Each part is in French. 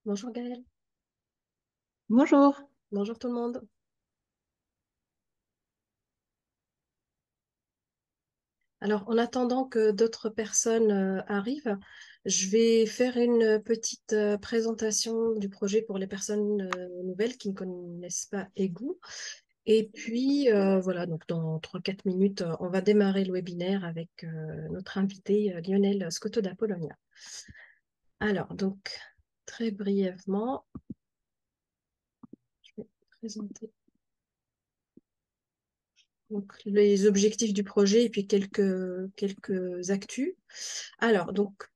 Bonjour Gaëlle, Bonjour. bonjour tout le monde. Alors, en attendant que d'autres personnes arrivent, je vais faire une petite présentation du projet pour les personnes nouvelles qui ne connaissent pas Egoo. Et puis, voilà, donc dans 3 4 minutes, on va démarrer le webinaire avec notre invité Lionel Scotto da Polonia. Alors, donc, très brièvement, je vais présenter donc, les objectifs du projet et puis quelques actus. Alors, donc,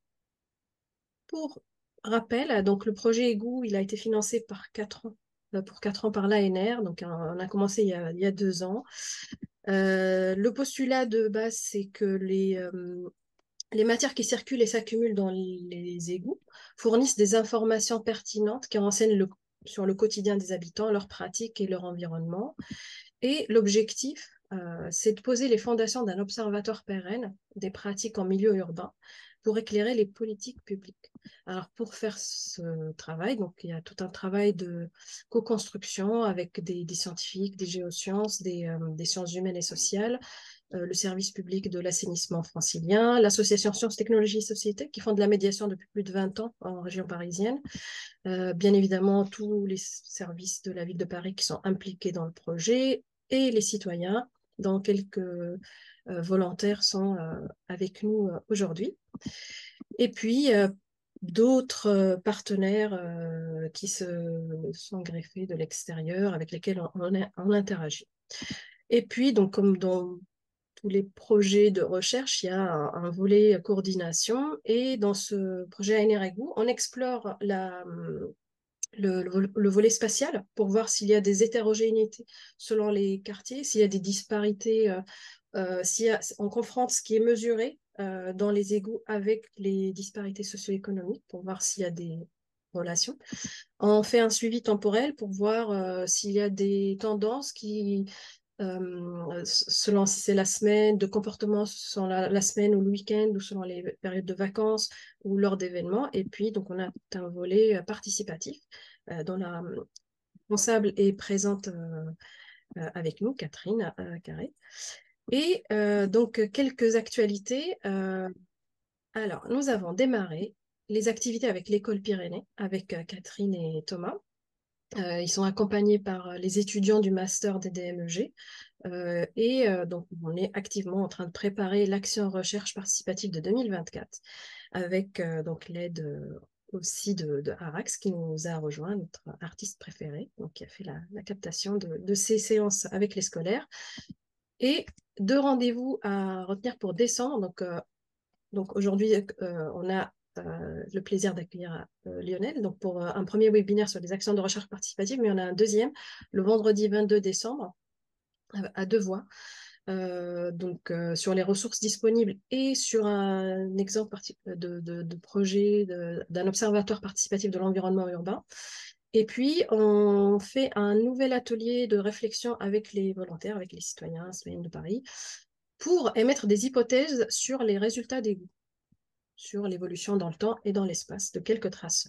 pour rappel, donc le projet Égou, il a été financé pour 4 ans par l'ANR, donc on a commencé il y a 2 ans. Le postulat de base, c'est que les matières qui circulent et s'accumulent dans les égouts fournissent des informations pertinentes qui renseignent sur le quotidien des habitants, leurs pratiques et leur environnement. Et l'objectif, c'est de poser les fondations d'un observatoire pérenne des pratiques en milieu urbain pour éclairer les politiques publiques. Alors, pour faire ce travail, donc, il y a tout un travail de co-construction avec des scientifiques, des géosciences, des sciences humaines et sociales, le service public de l'assainissement francilien, l'association Sciences, Technologies et Société, qui font de la médiation depuis plus de 20 ans en région parisienne, bien évidemment tous les services de la ville de Paris qui sont impliqués dans le projet et les citoyens, dont quelques volontaires sont avec nous aujourd'hui. Et puis, d'autres partenaires qui se sont greffés de l'extérieur, avec lesquels on interagit. Et puis, donc, comme dans tous les projets de recherche, il y a un volet coordination. Et dans ce projet ANREGO, on explore le volet spatial pour voir s'il y a des hétérogénéités selon les quartiers, s'il y a des disparités, on confronte ce qui est mesuré dans les égouts avec les disparités socio-économiques pour voir s'il y a des relations. On fait un suivi temporel pour voir s'il y a des tendances selon si c'est la semaine, de comportement selon la semaine ou le week-end, ou selon les périodes de vacances ou lors d'événements. Et puis, donc, on a un volet participatif dont la responsable est présente avec nous, Catherine Carré. Et donc, quelques actualités. Alors, nous avons démarré les activités avec l'école Pyrénées, avec Catherine et Thomas. Ils sont accompagnés par les étudiants du master des DMEG. Donc, on est activement en train de préparer l'action recherche participative de 2024 avec donc l'aide aussi de Arax qui nous a rejoint, notre artiste préféré, donc qui a fait la captation de ces séances avec les scolaires. Et 2 rendez-vous à retenir pour décembre. Donc aujourd'hui, on a le plaisir d'accueillir Lionel donc pour un premier webinaire sur les actions de recherche participative, mais on a un deuxième le vendredi 22 décembre à 2 voix, sur les ressources disponibles et sur un exemple de projet d'un observatoire participatif de l'environnement urbain. Et puis, on fait un nouvel atelier de réflexion avec les volontaires, avec les citoyennes de Paris, pour émettre des hypothèses sur les résultats des goûts, sur l'évolution dans le temps et dans l'espace de quelques traces.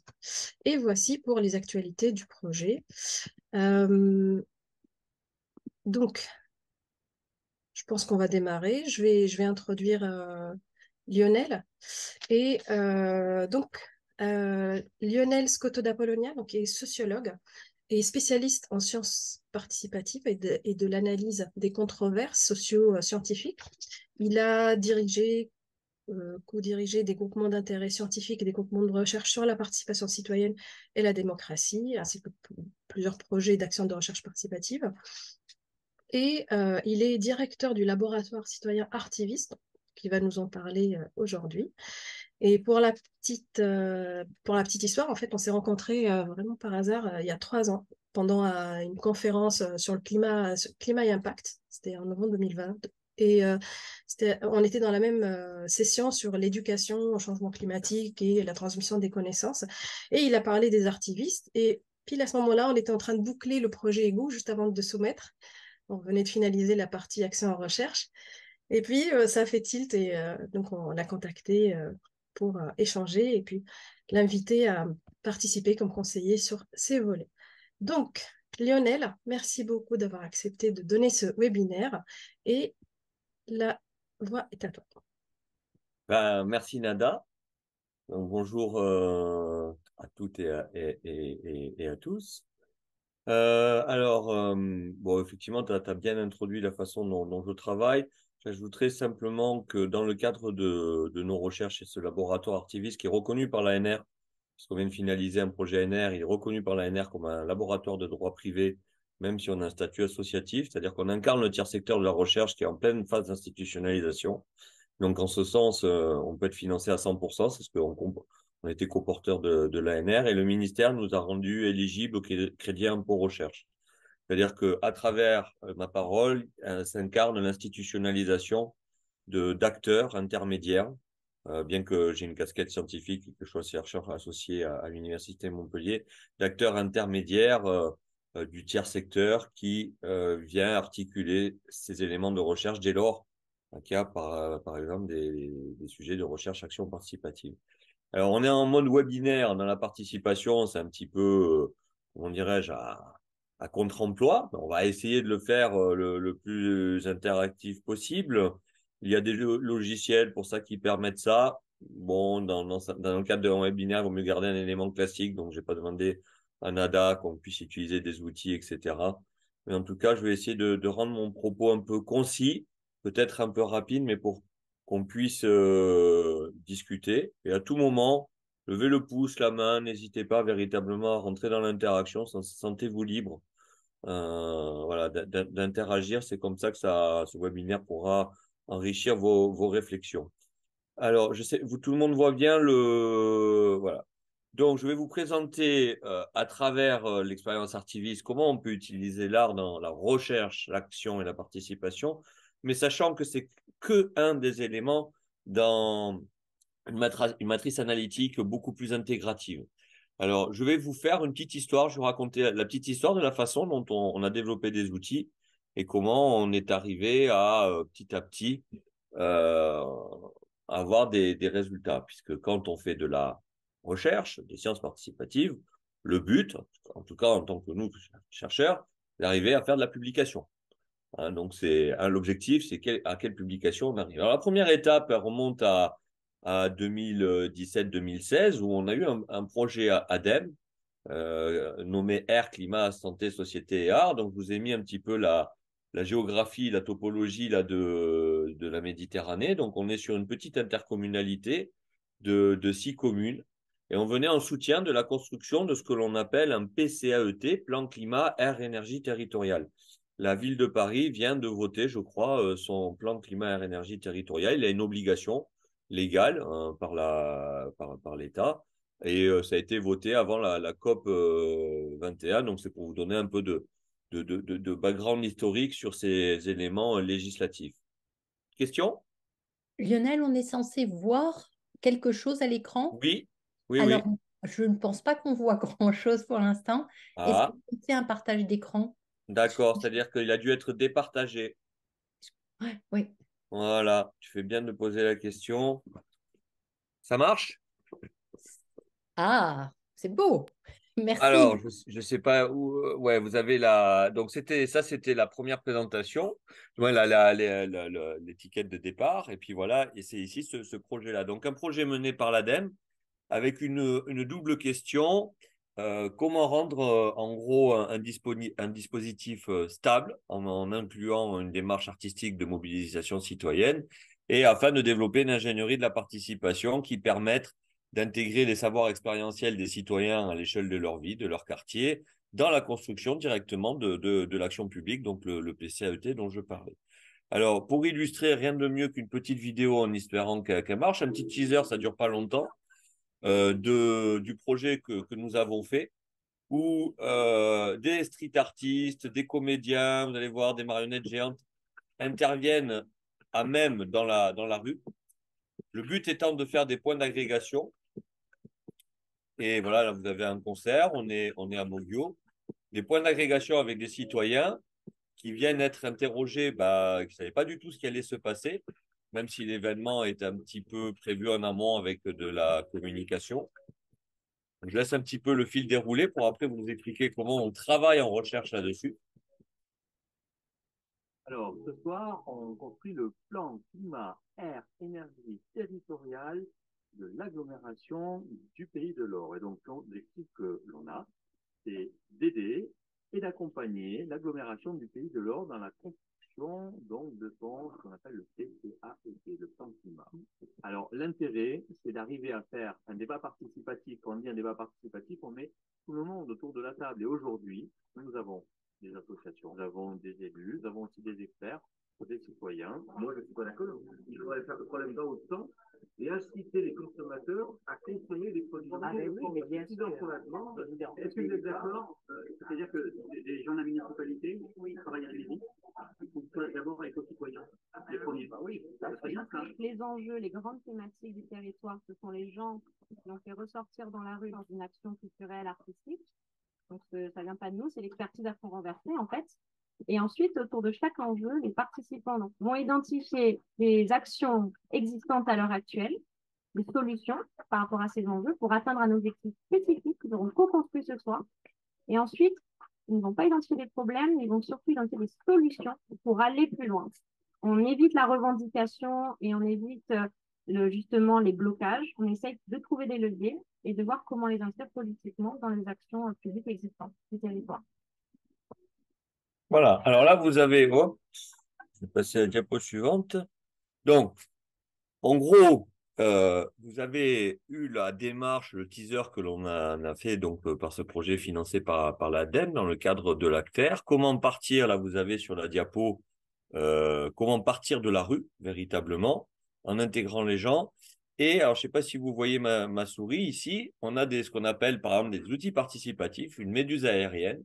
Et voici pour les actualités du projet. Euh, donc, je pense qu'on va démarrer. Je vais introduire Lionel. Et Lionel Scotto da Polonia, donc, est sociologue et spécialiste en sciences participatives et de l'analyse des controverses socio-scientifiques. Il a co-dirigé des groupements d'intérêt scientifiques et des groupements de recherche sur la participation citoyenne et la démocratie, ainsi que plusieurs projets d'action de recherche participative. Et il est directeur du laboratoire citoyen Artiviste, qui va nous en parler aujourd'hui. Et pour la petite histoire, en fait, on s'est rencontrés vraiment par hasard il y a 3 ans, pendant une conférence sur le climat et impact. C'était en novembre 2020. Et on était dans la même session sur l'éducation au changement climatique et la transmission des connaissances. Et il a parlé des artivistes. Et pile à ce moment-là, on était en train de boucler le projet EGO juste avant de soumettre. On venait de finaliser la partie action en recherche. Et puis, ça a fait tilt et donc on l'a contacté pour échanger. Et puis, l'inviter à participer comme conseiller sur ces volets. Donc, Lionel, merci beaucoup d'avoir accepté de donner ce webinaire et la voix est à toi. Ben, merci Nada. Donc, bonjour à toutes et à tous. Bon, effectivement, tu as bien introduit la façon dont je travaille. J'ajouterais simplement que dans le cadre de nos recherches et ce laboratoire Artivis qui est reconnu par l'ANR, puisqu'on vient de finaliser un projet ANR, il est reconnu par l'ANR comme un laboratoire de droit privé, même si on a un statut associatif, c'est-à-dire qu'on incarne le tiers secteur de la recherche qui est en pleine phase d'institutionnalisation. Donc, en ce sens, on peut être financé à 100%, c'est ce on était coporteur de l'ANR et le ministère nous a rendu éligibles au crédit impôt recherche. C'est-à-dire que à travers ma parole, s'incarne l'institutionnalisation d'acteurs intermédiaires, bien que j'ai une casquette scientifique et que je sois chercheur associé à l'Université de Montpellier, d'acteurs intermédiaires du tiers secteur qui vient articuler ces éléments de recherche dès lors qu'il y a par exemple des sujets de recherche action participative. Alors, on est en mode webinaire dans la participation, c'est un petit peu, comment dirais-je, à contre-emploi. On va essayer de le faire le plus interactif possible. Il y a des logiciels pour ça qui permettent ça. Bon, dans le cadre d'un webinaire, il vaut mieux garder un élément classique, donc j'ai pas demandé à Nada qu'on puisse utiliser des outils, etc. Mais en tout cas, je vais essayer de rendre mon propos un peu concis, peut-être un peu rapide, mais pour qu'on puisse discuter. Et à tout moment, levez le pouce, la main, n'hésitez pas véritablement à rentrer dans l'interaction, sentez-vous libre voilà, d'interagir. C'est comme ça que ce webinaire pourra enrichir vos réflexions. Alors, je sais, tout le monde voit bien voilà. Donc, je vais vous présenter à travers l'expérience Artivis comment on peut utiliser l'art dans la recherche, l'action et la participation, mais sachant que c'est que un des éléments dans une matrice analytique beaucoup plus intégrative. Alors, je vais vous faire une petite histoire, je vais vous raconter la petite histoire de la façon dont on a développé des outils et comment on est arrivé à petit à petit euh, avoir des résultats. Puisque quand on fait de la recherche, des sciences participatives, le but, en tout cas en tant que nous, chercheurs, c'est d'arriver à faire de la publication. Hein, donc, l'objectif, c'est à quelle publication on arrive. Alors, la première étape, elle remonte à 2017-2016, où on a eu un projet à ADEME, nommé Air, Climat, Santé, Société et Art. Donc, je vous ai mis un petit peu la géographie, la topologie là, de la Méditerranée. Donc, on est sur une petite intercommunalité de 6 communes. Et on venait en soutien de la construction de ce que l'on appelle un PCAET, Plan Climat, Air, Énergie Territoriale. La ville de Paris vient de voter, je crois, son plan climat, air, énergie territorial. Il a une obligation légale hein, par l'État. Et ça a été voté avant la COP 21. Donc, c'est pour vous donner un peu de background historique sur ces éléments législatifs. Question? Lionel, on est censé voir quelque chose à l'écran. Oui, oui, Alors, oui. je ne pense pas qu'on voit grand-chose pour l'instant. Est-ce que Ah, c'est un partage d'écran? d'accord. C'est-à-dire qu'il a dû être départagé. Ouais, oui. Voilà. Tu fais bien de poser la question. Ça marche? Ah, c'est beau. Alors, Merci. je sais pas où. Ouais, vous avez donc c'était la première présentation. Voilà l'étiquette de départ. Et puis voilà, et c'est ici ce projet-là. Donc un projet mené par l'ADEME avec une double question. Comment rendre en gros un dispositif stable en incluant une démarche artistique de mobilisation citoyenne et afin de développer une ingénierie de la participation qui permette d'intégrer les savoirs expérientiels des citoyens à l'échelle de leur vie, de leur quartier, dans la construction directement de l'action publique, donc le PCAET dont je parlais. Alors, pour illustrer, rien de mieux qu'une petite vidéo en espérant qu'elle marche. Un petit teaser, ça dure pas longtemps, du projet que nous avons fait, où des street artistes, des comédiens, vous allez voir, des marionnettes géantes, interviennent à même dans la rue. Le but étant de faire des points d'agrégation. Et voilà, là, vous avez un concert, on est à Mogio. Des points d'agrégation avec des citoyens qui viennent être interrogés, qui ne savaient pas du tout ce qui allait se passer, même si l'événement est un petit peu prévu en amont avec de la communication. Je laisse un petit peu le fil dérouler pour après vous expliquer comment on travaille en recherche là-dessus. Alors, ce soir, on construit le plan climat, air, énergie territoriale de l'agglomération du Pays de l'Or. Et donc, l'objectif que l'on a, c'est d'aider et d'accompagner l'agglomération du Pays de l'Or dans la construction donc, de ce qu'on appelle le PCAET, le plan climat. Alors, l'intérêt, c'est d'arriver à faire un débat participatif. Quand on dit un débat participatif, on met tout le monde autour de la table. Et aujourd'hui, nous avons des associations, nous avons des élus, nous avons aussi des experts, des citoyens. Moi, je ne suis pas d'accord. Il faudrait faire le problème dans le temps et inciter les consommateurs à consommer des produits. Ah, mais oui, mais bien sûr. Est-ce que vous êtes d'accord? C'est-à-dire que les gens de la municipalité travaillent à midi. Il faut d'abord avec les citoyens. Les premiers. Oui, les enjeux, les grandes thématiques du territoire, ce sont les gens qui ont fait ressortir dans la rue dans une action culturelle, artistique. Donc, ça vient pas de nous, c'est l'expertise à fond renversé, en fait. Et ensuite, autour de chaque enjeu, les participants donc, vont identifier des actions existantes à l'heure actuelle, des solutions par rapport à ces enjeux pour atteindre un objectif spécifique que nous aurons co-construit ce soir. Et ensuite, ils ne vont pas identifier des problèmes, ils vont surtout identifier des solutions pour aller plus loin. On évite la revendication et on évite justement les blocages. On essaye de trouver des leviers et de voir comment les inscrire politiquement dans les actions publiques existantes du territoire. Voilà. Alors là, vous avez, oh, je vais passer à la diapo suivante. Donc, en gros, vous avez eu la démarche, le teaser que l'on a fait donc par ce projet financé par l'ADEME dans le cadre de l'ACTER. Comment partir, là vous avez sur la diapo, comment partir de la rue véritablement en intégrant les gens. Et alors, je ne sais pas si vous voyez ma souris ici, on a ce qu'on appelle par exemple des outils participatifs, une méduse aérienne,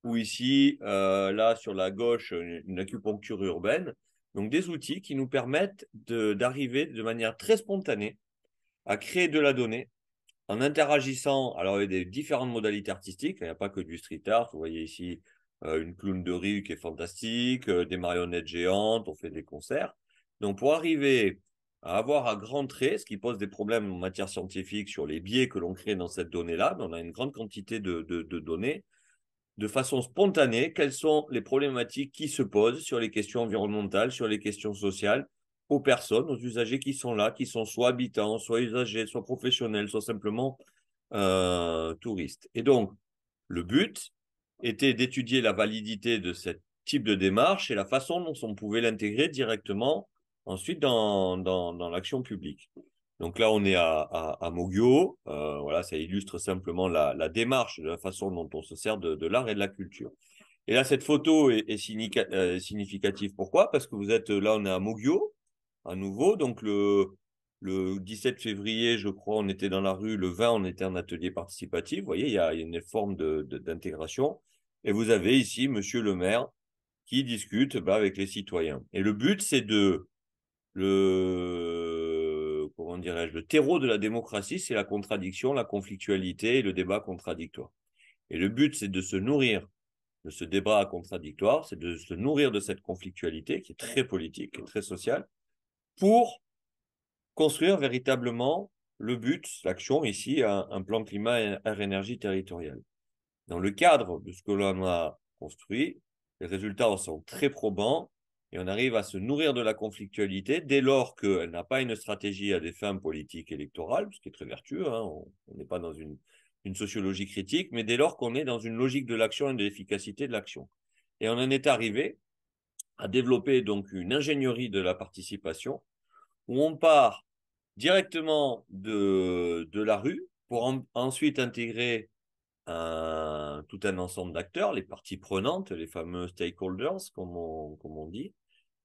ou ici, là sur la gauche, une acupuncture urbaine. Donc, des outils qui nous permettent d'arriver de manière très spontanée à créer de la donnée en interagissant. Alors, il y a des différentes modalités artistiques. Il n'y a pas que du street art. Vous voyez ici une clown de rue qui est fantastique, des marionnettes géantes, on fait des concerts. Donc, pour arriver à avoir à grands traits, ce qui pose des problèmes en matière scientifique sur les biais que l'on crée dans cette donnée-là, on a une grande quantité de données de façon spontanée, quelles sont les problématiques qui se posent sur les questions environnementales, sur les questions sociales, aux personnes, aux usagers qui sont là, qui sont soit habitants, soit usagers, soit professionnels, soit simplement touristes. Et donc, le but était d'étudier la validité de ce type de démarche et la façon dont on pouvait l'intégrer directement ensuite dans l'action publique. Donc là, on est à Mogyo. Voilà, ça illustre simplement la démarche, de la façon dont on se sert de l'art et de la culture. Et là, cette photo est significative. Pourquoi? Parce que vous êtes là, on est à Mogyo, à nouveau. Donc le 17 février, je crois, on était dans la rue. Le 20, on était en atelier participatif. Vous voyez, il y a une forme d'intégration. Et vous avez ici monsieur le maire qui discute avec les citoyens. Et le but, c'est comment dirais-je, le terreau de la démocratie, c'est la contradiction, la conflictualité et le débat contradictoire. Et le but, c'est de se nourrir de ce débat contradictoire, c'est de se nourrir de cette conflictualité qui est très politique et très sociale pour construire véritablement le but, l'action ici, un plan climat air-énergie territorial. Dans le cadre de ce que l'on a construit, les résultats sont très probants et on arrive à se nourrir de la conflictualité dès lors qu'elle n'a pas une stratégie à des fins politiques électorales, ce qui est très vertueux, hein, on n'est pas dans une sociologie critique, mais dès lors qu'on est dans une logique de l'action et de l'efficacité de l'action. Et on en est arrivé à développer donc une ingénierie de la participation où on part directement de la rue pour ensuite intégrer tout un ensemble d'acteurs, les parties prenantes, les fameux stakeholders, comme on dit,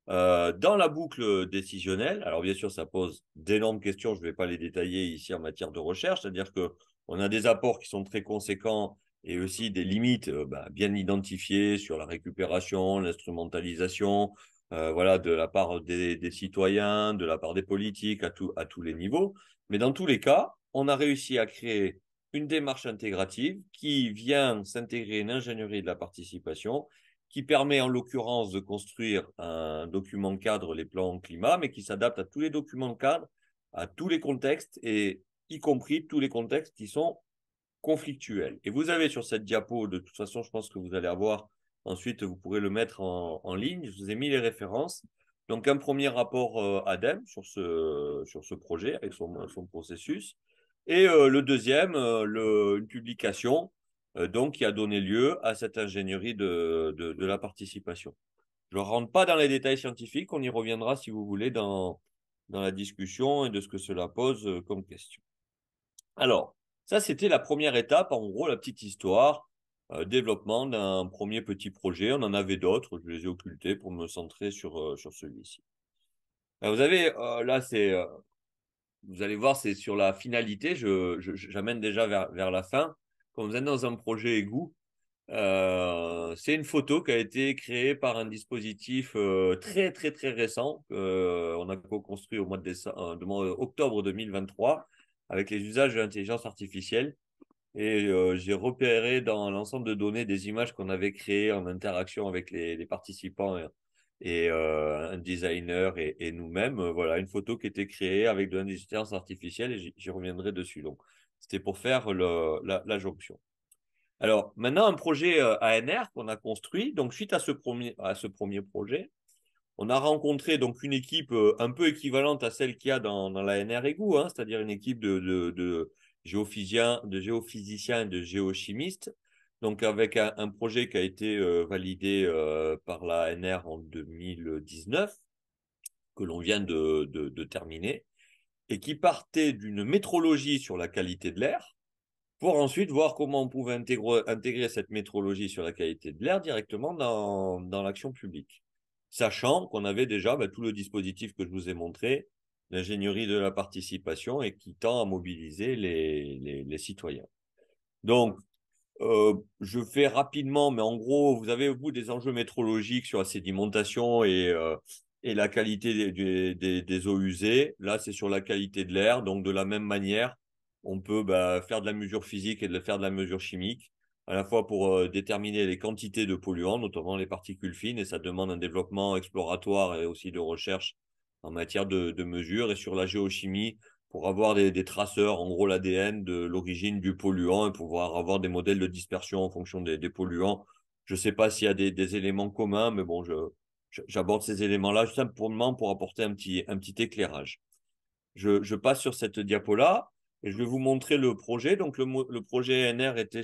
dans la boucle décisionnelle. Alors bien sûr, ça pose d'énormes questions, je ne vais pas les détailler ici en matière de recherche, c'est-à-dire qu'on a des apports qui sont très conséquents et aussi des limites bien identifiées sur la récupération, l'instrumentalisation, voilà, de la part des citoyens, de la part des politiques, à tous les niveaux. Mais dans tous les cas, on a réussi à créer une démarche intégrative qui vient s'intégrer une ingénierie de la participation qui permet en l'occurrence de construire un document cadre, les plans climat, mais qui s'adapte à tous les documents cadres, à tous les contextes, et y compris tous les contextes qui sont conflictuel. Et vous avez sur cette diapo, de toute façon, je pense que vous allez avoir, ensuite, vous pourrez le mettre en ligne. Je vous ai mis les références. Donc, un premier rapport ADEME sur ce projet avec son processus. Et le deuxième, une publication donc, qui a donné lieu à cette ingénierie de la participation. Je ne rentre pas dans les détails scientifiques, on y reviendra si vous voulez dans la discussion et de ce que cela pose comme question. Alors, ça, c'était la première étape, en gros, la petite histoire, développement d'un premier petit projet. On en avait d'autres, je les ai occultés pour me centrer sur celui-ci. Vous avez, là, vous allez voir, c'est sur la finalité, j'amène déjà vers la fin. Quand vous êtes dans un projet égout, c'est une photo qui a été créée par un dispositif très, très, très récent. On a co-construit au mois octobre 2023 avec les usages de l'intelligence artificielle. Et j'ai repéré dans l'ensemble de données des images qu'on avait créées en interaction avec les participants et un designer et nous-mêmes. Voilà, une photo qui était créée avec de l'intelligence artificielle et j'y reviendrai dessus. Donc, c'était pour faire la jonction. Alors, maintenant, un projet ANR qu'on a construit. Donc, suite à ce premier projet, on a rencontré donc une équipe un peu équivalente à celle qu'il y a dans l'ANR EGOU, hein, c'est-à-dire une équipe de géophysiciens et de géochimistes. Donc, avec un projet qui a été validé par l'ANR en 2019, que l'on vient de terminer, et qui partait d'une métrologie sur la qualité de l'air, pour ensuite voir comment on pouvait intégrer cette métrologie sur la qualité de l'air directement dans l'action publique. Sachant qu'on avait déjà tout le dispositif que je vous ai montré, l'ingénierie de la participation et qui tend à mobiliser les citoyens. Donc, je fais rapidement, mais en gros, vous avez des enjeux métrologiques sur la sédimentation et la qualité des eaux usées. Là, c'est sur la qualité de l'air. Donc, de la même manière, on peut faire de la mesure physique et faire de la mesure chimique, à la fois pour déterminer les quantités de polluants, notamment les particules fines, et ça demande un développement exploratoire et aussi de recherche en matière de mesure. Et sur la géochimie, pour avoir des traceurs, en gros l'ADN de l'origine du polluant et pouvoir avoir des modèles de dispersion en fonction des polluants. Je ne sais pas s'il y a des éléments communs, mais bon, j'aborde ces éléments-là simplement pour apporter un petit éclairage. Je passe sur cette diapo-là et je vais vous montrer le projet. Donc, le projet NR était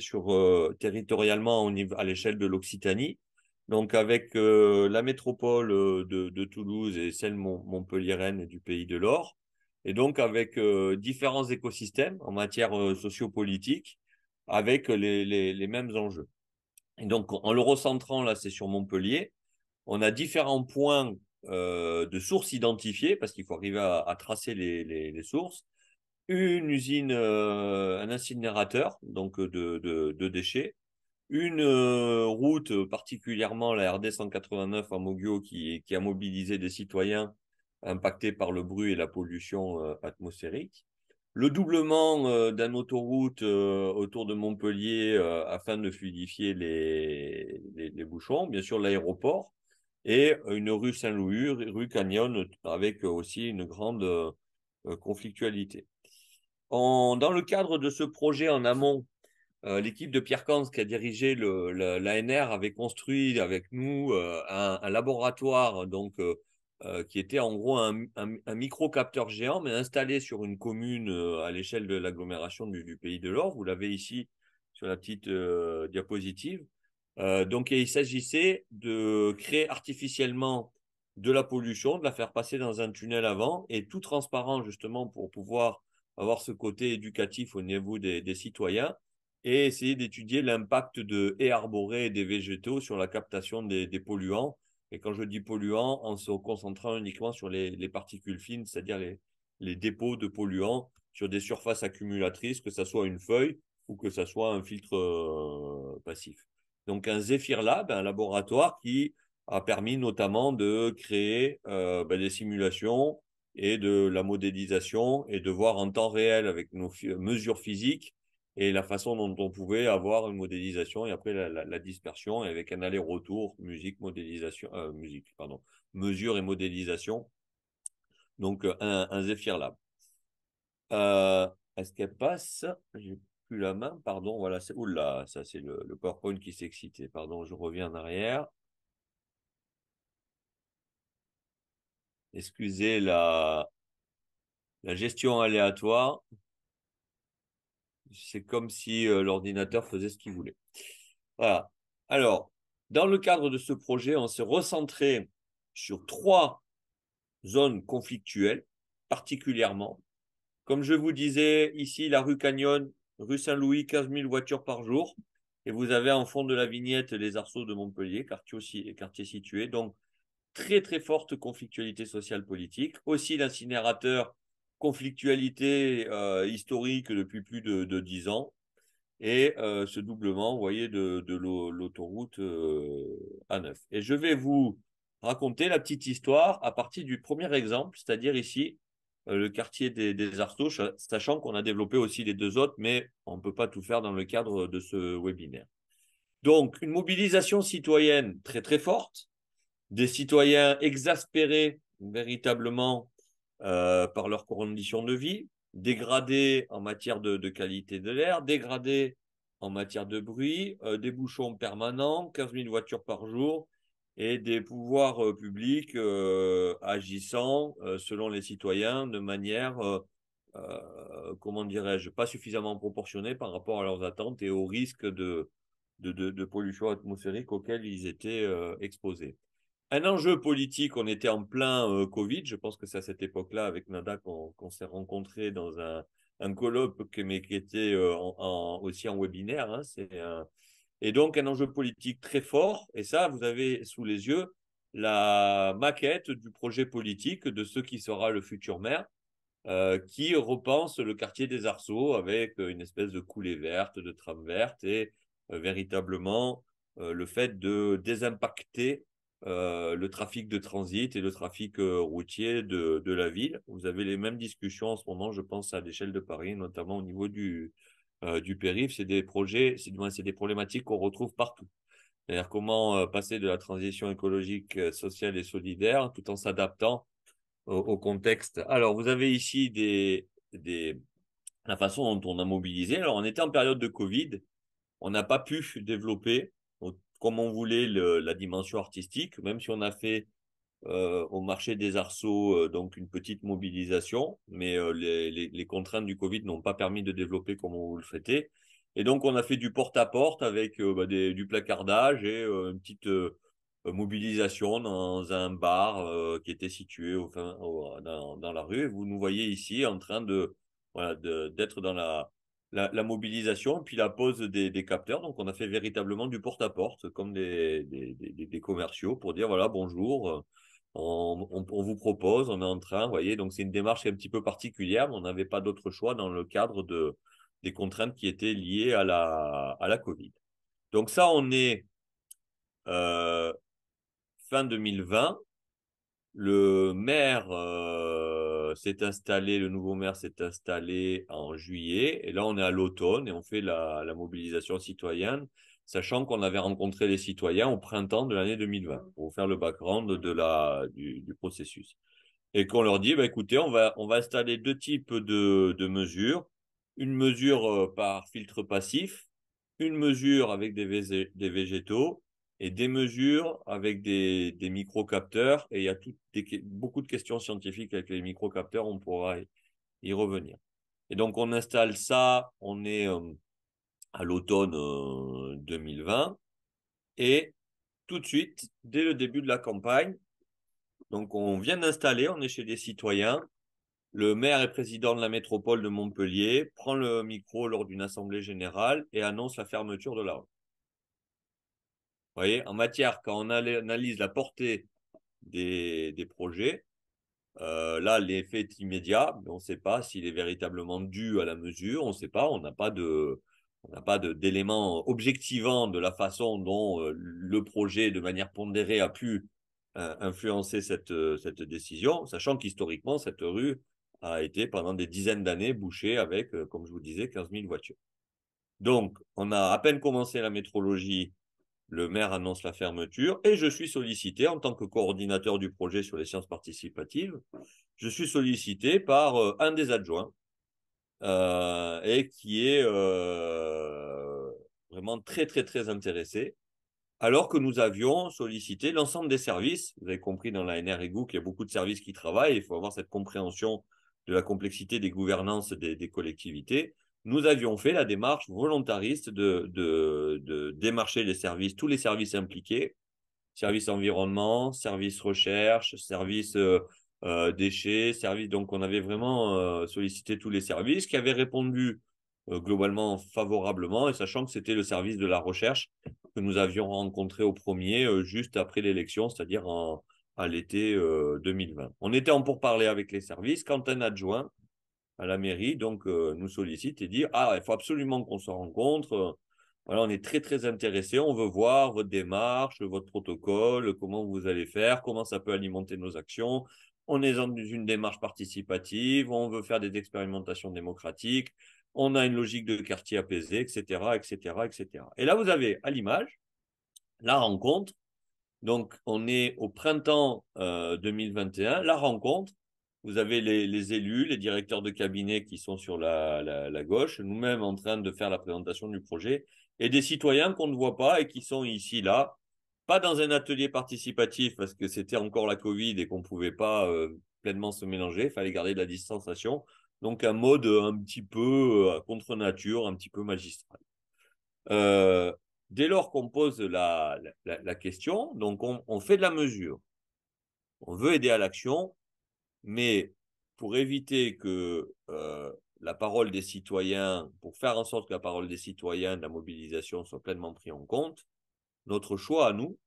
territorialement à l'échelle de l'Occitanie. Donc, avec la métropole de Toulouse et celle montpelliéraine du Pays de l'Or. Et donc, avec différents écosystèmes en matière sociopolitique, avec les mêmes enjeux. Et donc, en le recentrant, là, c'est sur Montpellier. On a différents points de sources identifiées, parce qu'il faut arriver à tracer les sources. Une usine, un incinérateur, donc de déchets. Une route, particulièrement la RD 189 à Moguio, qui a mobilisé des citoyens impactés par le bruit et la pollution atmosphérique. Le doublement d'une autoroute autour de Montpellier afin de fluidifier les bouchons. Bien sûr, l'aéroport et une rue Saint-Louis, rue Canyon, avec aussi une grande conflictualité. Dans le cadre de ce projet en amont, l'équipe de Pierre Cans qui a dirigé l'ANR avait construit avec nous un laboratoire qui était en gros un micro-capteur géant, mais installé sur une commune à l'échelle de l'agglomération du Pays de l'Or. Vous l'avez ici sur la petite diapositive. Donc, il s'agissait de créer artificiellement de la pollution, de la faire passer dans un tunnel avant, et tout transparent justement pour pouvoir avoir ce côté éducatif au niveau des citoyens et essayer d'étudier l'impact de haies arborées et des végétaux sur la captation des polluants. Et quand je dis polluants, en se concentrant uniquement sur les particules fines, c'est-à-dire les dépôts de polluants sur des surfaces accumulatrices, que ce soit une feuille ou que ce soit un filtre passif. Donc un Zephyr Lab, un laboratoire qui a permis notamment de créer des simulations et de la modélisation et de voir en temps réel avec nos mesures physiques et la façon dont on pouvait avoir une modélisation et après la dispersion et avec un aller-retour mesure et modélisation. Donc un Zephyr Lab. Est-ce qu'elle passe? plus la main, pardon, voilà, oula, ça c'est le PowerPoint qui s'est excité, pardon, je reviens en arrière. Excusez la gestion aléatoire. C'est comme si l'ordinateur faisait ce qu'il voulait. Voilà. Alors, dans le cadre de ce projet, on s'est recentré sur 3 zones conflictuelles, particulièrement. Comme je vous disais, ici, la rue Canyon, rue Saint-Louis, 15 000 voitures par jour. Et vous avez en fond de la vignette les arceaux de Montpellier, quartier situé. Donc, très, très forte conflictualité sociale politique. Aussi, l'incinérateur, conflictualité historique depuis plus de 10 ans. Et ce doublement, vous voyez, de l'autoroute A9. Et je vais vous raconter la petite histoire à partir du premier exemple, c'est-à-dire ici, le quartier des Arceaux, sachant qu'on a développé aussi les 2 autres, mais on ne peut pas tout faire dans le cadre de ce webinaire. Donc, une mobilisation citoyenne très, très forte, des citoyens exaspérés véritablement par leurs conditions de vie, dégradés en matière de qualité de l'air, dégradés en matière de bruit, des bouchons permanents, 15 000 voitures par jour, et des pouvoirs publics agissant selon les citoyens de manière, comment dirais-je, pas suffisamment proportionnée par rapport à leurs attentes et aux risques de pollution atmosphérique auxquels ils étaient exposés. Un enjeu politique, on était en plein Covid, je pense que c'est à cette époque-là avec Nada qu'on s'est rencontrés dans un colloque, mais qui était aussi en webinaire. Hein, et donc un enjeu politique très fort, et ça, vous avez sous les yeux la maquette du projet politique de ce qui sera le futur maire, qui repense le quartier des Arceaux avec une espèce de coulée verte, de trame verte, et véritablement le fait de désimpacter le trafic de transit et le trafic routier de la ville. Vous avez les mêmes discussions en ce moment, je pense, à l'échelle de Paris, notamment au niveau du périph'. C'est des projets, c'est des problématiques qu'on retrouve partout. C'est-à-dire comment passer de la transition écologique, sociale et solidaire tout en s'adaptant au contexte. Alors, vous avez ici la façon dont on a mobilisé. Alors, on était en période de Covid. On n'a pas pu développer comme on voulait la dimension artistique, même si on a fait au marché des Arceaux donc une petite mobilisation, mais les contraintes du Covid n'ont pas permis de développer comme on le souhaitait. Et donc, on a fait du porte-à-porte avec du placardage et une petite mobilisation dans un bar qui était situé dans la rue. Et vous nous voyez ici en train d'être dans la mobilisation, puis la pose des capteurs. Donc, on a fait véritablement du porte-à-porte, comme des commerciaux, pour dire, voilà, bonjour, on vous propose, on est en train, vous voyez. Donc, c'est une démarche un petit peu particulière, mais on n'avait pas d'autre choix dans le cadre des contraintes qui étaient liées à la Covid. Donc, ça, on est fin 2020. Le maire le nouveau maire s'est installé en juillet, et là on est à l'automne et on fait la mobilisation citoyenne, sachant qu'on avait rencontré les citoyens au printemps de l'année 2020 pour faire le background du processus. Et qu'on leur dit, bah, écoutez, on va installer 2 types de mesures. Une mesure par filtre passif, une mesure avec des végétaux, et des mesures avec des microcapteurs. Et il y a beaucoup de questions scientifiques avec les microcapteurs, on pourra y revenir. Et donc, on installe ça, on est à l'automne 2020. Et tout de suite, dès le début de la campagne, donc on vient d'installer, on est chez des citoyens. Le maire et président de la métropole de Montpellier prend le micro lors d'une assemblée générale et annonce la fermeture de la rue. Vous voyez, en matière, quand on analyse la portée des projets, là, l'effet est immédiat, mais on ne sait pas s'il est véritablement dû à la mesure, on ne sait pas, on n'a pas d'éléments objectivants de la façon dont le projet, de manière pondérée, a pu influencer cette décision, sachant qu'historiquement, cette rue a été pendant des dizaines d'années bouchée avec, comme je vous disais, 15 000 voitures. Donc, on a à peine commencé la métrologie, le maire annonce la fermeture et je suis sollicité en tant que coordinateur du projet sur les sciences participatives. Je suis sollicité par un des adjoints et qui est vraiment très, très, très intéressé. Alors que nous avions sollicité l'ensemble des services. Vous avez compris dans la NREGU qu'il y a beaucoup de services qui travaillent. Il faut avoir cette compréhension de la complexité des gouvernances des collectivités. Nous avions fait la démarche volontariste de démarcher les services, tous les services impliqués, services environnement, services recherche, services déchets, services. Donc, on avait vraiment sollicité tous les services qui avaient répondu globalement favorablement, et sachant que c'était le service de la recherche que nous avions rencontré au premier, juste après l'élection, c'est-à-dire à l'été 2020. On était en pourparlers avec les services quand un adjoint à la mairie donc nous sollicite et dit « Ah, il faut absolument qu'on se rencontre. Voilà, on est très, très intéressés. On veut voir votre démarche, votre protocole, comment vous allez faire, comment ça peut alimenter nos actions. On est dans une démarche participative, on veut faire des expérimentations démocratiques, on a une logique de quartier apaisé, etc., etc., etc. » Et là, vous avez à l'image la rencontre. Donc, on est au printemps 2021. La rencontre, vous avez les élus, les directeurs de cabinet qui sont sur la gauche, nous-mêmes en train de faire la présentation du projet, et des citoyens qu'on ne voit pas et qui sont ici, là, pas dans un atelier participatif parce que c'était encore la Covid et qu'on ne pouvait pas pleinement se mélanger, il fallait garder de la distanciation. Donc, un mode un petit peu contre nature, un petit peu magistral. Dès lors qu'on pose la question, donc on fait de la mesure. On veut aider à l'action, mais pour éviter que la parole des citoyens, pour faire en sorte que la parole des citoyens de la mobilisation soit pleinement prise en compte, notre choix à nous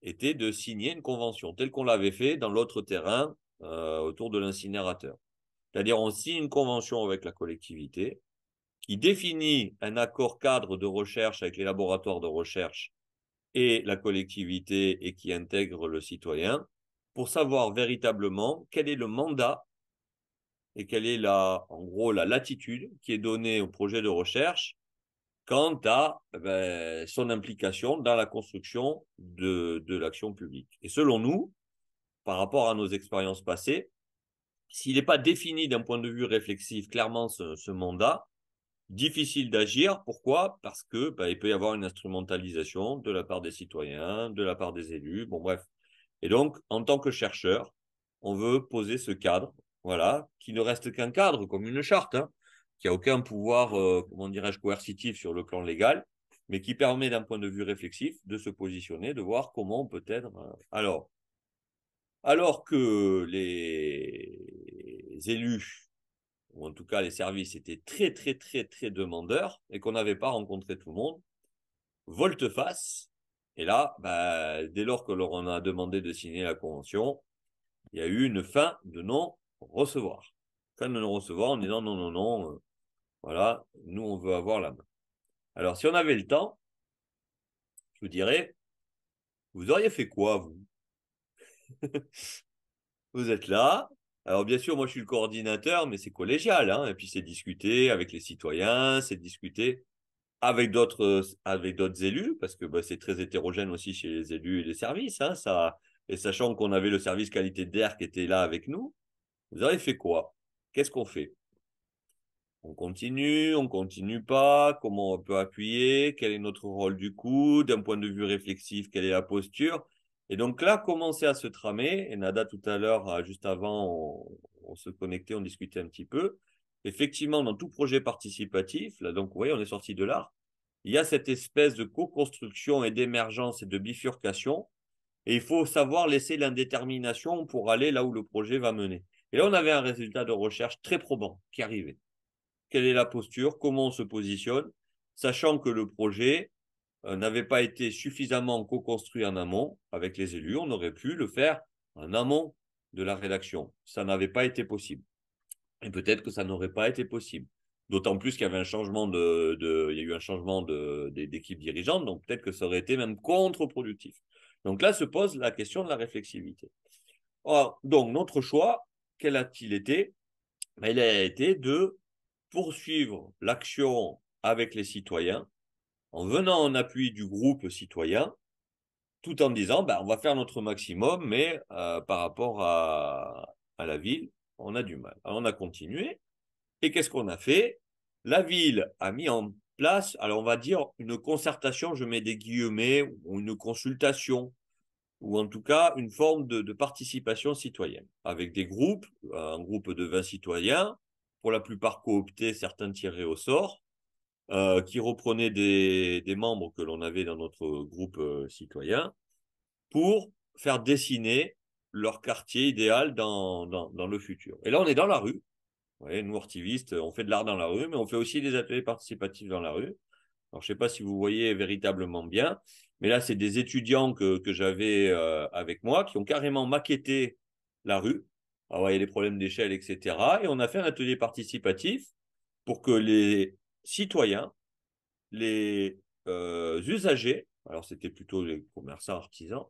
était de signer une convention, telle qu'on l'avait fait dans l'autre terrain autour de l'incinérateur. C'est-à-dire on signe une convention avec la collectivité qui définit un accord cadre de recherche avec les laboratoires de recherche et la collectivité et qui intègre le citoyen pour savoir véritablement quel est le mandat et quelle est en gros la latitude qui est donnée au projet de recherche quant à son implication dans la construction de l'action publique. Et selon nous, par rapport à nos expériences passées, s'il n'est pas défini d'un point de vue réflexif clairement ce mandat, difficile d'agir. Pourquoi? Parce que il peut y avoir une instrumentalisation de la part des citoyens, de la part des élus, bon bref. Et donc, en tant que chercheur, on veut poser ce cadre, voilà, qui ne reste qu'un cadre, comme une charte, hein, qui n'a aucun pouvoir, comment dirais-je, coercitif sur le plan légal, mais qui permet d'un point de vue réflexif de se positionner, de voir comment on peut être. Alors que les élus ou en tout cas les services étaient très, très, très, très demandeurs et qu'on n'avait pas rencontré tout le monde, volte-face. Et là, dès lors que l'on a demandé de signer la convention, il y a eu une fin de non-recevoir. Fin de non-recevoir en disant non, non, non, voilà, nous, on veut avoir la main. Alors, si on avait le temps, je vous dirais, vous auriez fait quoi, vous? Vous êtes là. Alors, bien sûr, moi, je suis le coordinateur, mais c'est collégial, hein, et puis c'est discuter avec les citoyens, c'est discuter avec d'autres élus, parce que c'est très hétérogène aussi chez les élus et les services, hein, ça, et sachant qu'on avait le service qualité d'air qui était là avec nous, vous avez fait quoi? Qu'est-ce qu'on fait? On continue pas, comment on peut appuyer, quel est notre rôle du coup, d'un point de vue réflexif, quelle est la posture? Et donc là, commencer à se tramer, et Nada tout à l'heure, juste avant, on se connectait, on discutait un petit peu. Effectivement, dans tout projet participatif, là donc, vous voyez, on est sorti de là, il y a cette espèce de co-construction et d'émergence et de bifurcation, et il faut savoir laisser l'indétermination pour aller là où le projet va mener. Et là, on avait un résultat de recherche très probant qui arrivait. Quelle est la posture? Comment on se positionne? Sachant que le projet n'avait pas été suffisamment co-construit en amont avec les élus, on aurait pu le faire en amont de la rédaction. Ça n'avait pas été possible. Et peut-être que ça n'aurait pas été possible. D'autant plus qu'il y avait un changement il y a eu un changement d'équipe dirigeante, donc peut-être que ça aurait été même contre-productif. Donc là se pose la question de la réflexivité. Or, donc, notre choix, quel a-t-il été? Il a été de poursuivre l'action avec les citoyens en venant en appui du groupe citoyen, tout en disant on va faire notre maximum, mais par rapport à la ville, on a du mal. Alors, on a continué. Et qu'est-ce qu'on a fait? La ville a mis en place, alors on va dire une concertation, je mets des guillemets, ou une consultation, ou en tout cas une forme de participation citoyenne, avec des groupes, un groupe de 20 citoyens, pour la plupart cooptés, certains tirés au sort, qui reprenaient des membres que l'on avait dans notre groupe citoyen, pour faire dessiner leur quartier idéal dans le futur. Et là, on est dans la rue. Ouais, nous, activistes, on fait de l'art dans la rue, mais on fait aussi des ateliers participatifs dans la rue. Alors, je ne sais pas si vous voyez véritablement bien, mais là, c'est des étudiants que j'avais avec moi qui ont carrément maquetté la rue. Alors, il y a des problèmes d'échelle, etc. Et on a fait un atelier participatif pour que les citoyens, les usagers, alors c'était plutôt les commerçants, artisans,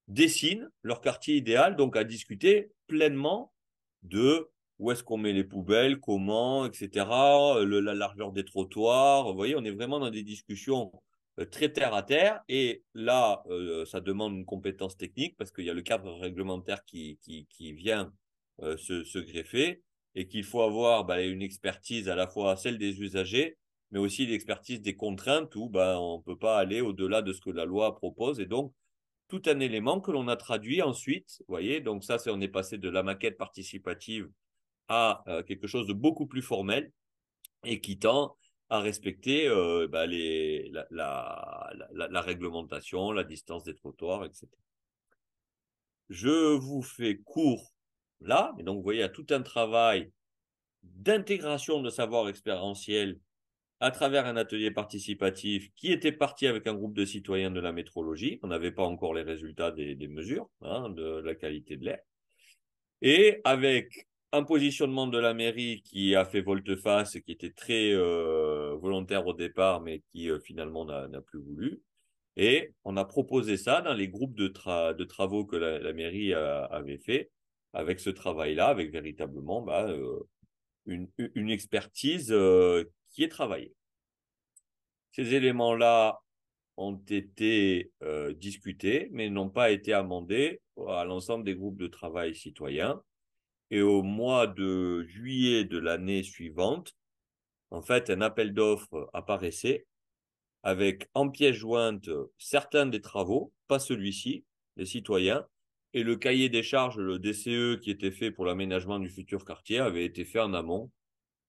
dessinent leur quartier idéal, donc à discuter pleinement de où est-ce qu'on met les poubelles, comment, etc., la largeur des trottoirs. Vous voyez, on est vraiment dans des discussions très terre à terre. Et là, ça demande une compétence technique parce qu'il y a le cadre réglementaire qui vient se greffer et qu'il faut avoir une expertise à la fois celle des usagers, mais aussi l'expertise des contraintes où on ne peut pas aller au-delà de ce que la loi propose. Et donc, tout un élément que l'on a traduit ensuite. Vous voyez, donc ça, on est passé de la maquette participative à quelque chose de beaucoup plus formel et qui tend à respecter la réglementation, la distance des trottoirs, etc. Je vous fais court là, et donc vous voyez, il y a tout un travail d'intégration de savoir expérientiel à travers un atelier participatif qui était parti avec un groupe de citoyens de la métrologie. On n'avait pas encore les résultats des mesures de la qualité de l'air. Et avec un positionnement de la mairie qui a fait volte-face, qui était très volontaire au départ, mais qui finalement n'a plus voulu. Et on a proposé ça dans les groupes de travaux que la mairie avait fait, avec ce travail-là, avec véritablement une expertise qui est travaillée. Ces éléments-là ont été discutés, mais n'ont pas été amendés à l'ensemble des groupes de travail citoyens. Et au mois de juillet de l'année suivante, en fait, un appel d'offres apparaissait avec en pièce jointe certains des travaux, pas celui-ci, des citoyens, et le cahier des charges, le DCE qui était fait pour l'aménagement du futur quartier avait été fait en amont,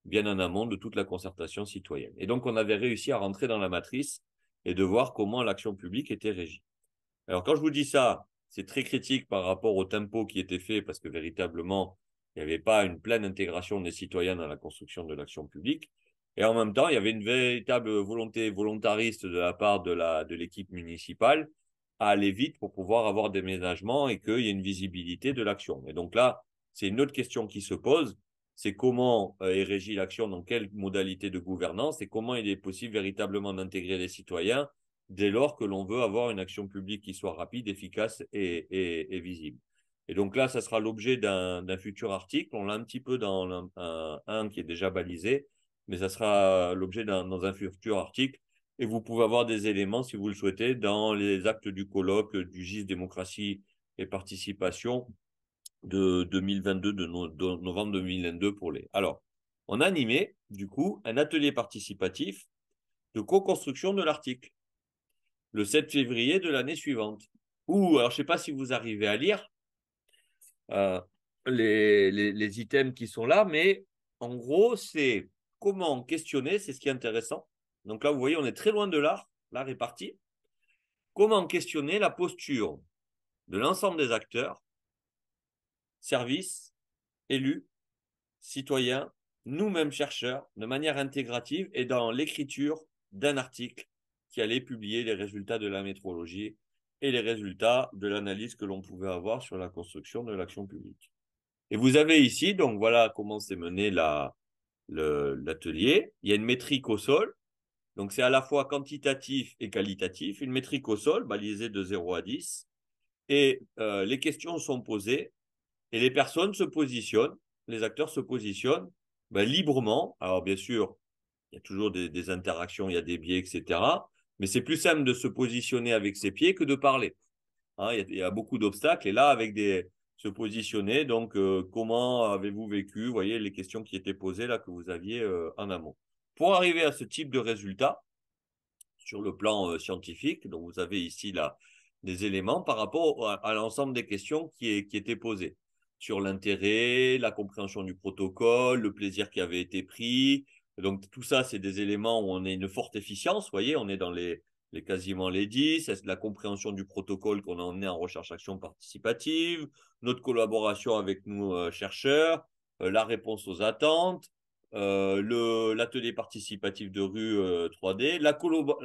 bien en amont de toute la concertation citoyenne. Et donc, on avait réussi à rentrer dans la matrice et de voir comment l'action publique était régie. Alors, quand je vous dis ça, c'est très critique par rapport au tempo qui était fait parce que véritablement, il n'y avait pas une pleine intégration des citoyens dans la construction de l'action publique. Et en même temps, il y avait une véritable volonté volontariste de la part de l'équipe municipale à aller vite pour pouvoir avoir des ménagements et qu'il y ait une visibilité de l'action. Et donc là, c'est une autre question qui se pose, c'est comment est régie l'action, dans quelle modalité de gouvernance et comment il est possible véritablement d'intégrer les citoyens dès lors que l'on veut avoir une action publique qui soit rapide, efficace et visible. Et donc là, ça sera l'objet d'un futur article. On l'a un petit peu dans un qui est déjà balisé, mais ça sera l'objet dans un futur article. Et vous pouvez avoir des éléments, si vous le souhaitez, dans les actes du colloque du GIS Démocratie et Participation de 2022, de novembre 2022 pour les. Alors, on a animé, du coup, un atelier participatif de co-construction de l'article le 7 février de l'année suivante. Ou, alors je ne sais pas si vous arrivez à lire les items qui sont là, mais en gros, c'est comment questionner, c'est ce qui est intéressant. Donc là, vous voyez, on est très loin de l'art, l'art est parti. Comment questionner la posture de l'ensemble des acteurs, services, élus, citoyens, nous-mêmes chercheurs, de manière intégrative et dans l'écriture d'un article qui allait publier les résultats de la métrologie et les résultats de l'analyse que l'on pouvait avoir sur la construction de l'action publique. Et vous avez ici, donc voilà comment s'est mené l'atelier. Il y a une métrique au sol, donc c'est à la fois quantitatif et qualitatif. Une métrique au sol, balisée de 0 à 10. Et les questions sont posées et les personnes se positionnent, les acteurs se positionnent librement. Alors bien sûr, il y a toujours des interactions, il y a des biais, etc. Mais c'est plus simple de se positionner avec ses pieds que de parler. Il y a beaucoup d'obstacles. Et là, avec des se positionner. Donc, comment avez-vous vécu, vous voyez, les questions qui étaient posées là que vous aviez en amont. Pour arriver à ce type de résultat, sur le plan scientifique, donc vous avez ici là des éléments par rapport à l'ensemble des questions qui étaient posées sur l'intérêt, la compréhension du protocole, le plaisir qui avait été pris. Donc tout ça, c'est des éléments où on a une forte efficience, vous voyez, on est dans quasiment les 10, c'est la compréhension du protocole qu'on en est en recherche-action participative, notre collaboration avec nous chercheurs, la réponse aux attentes, l'atelier participatif de rue 3D, la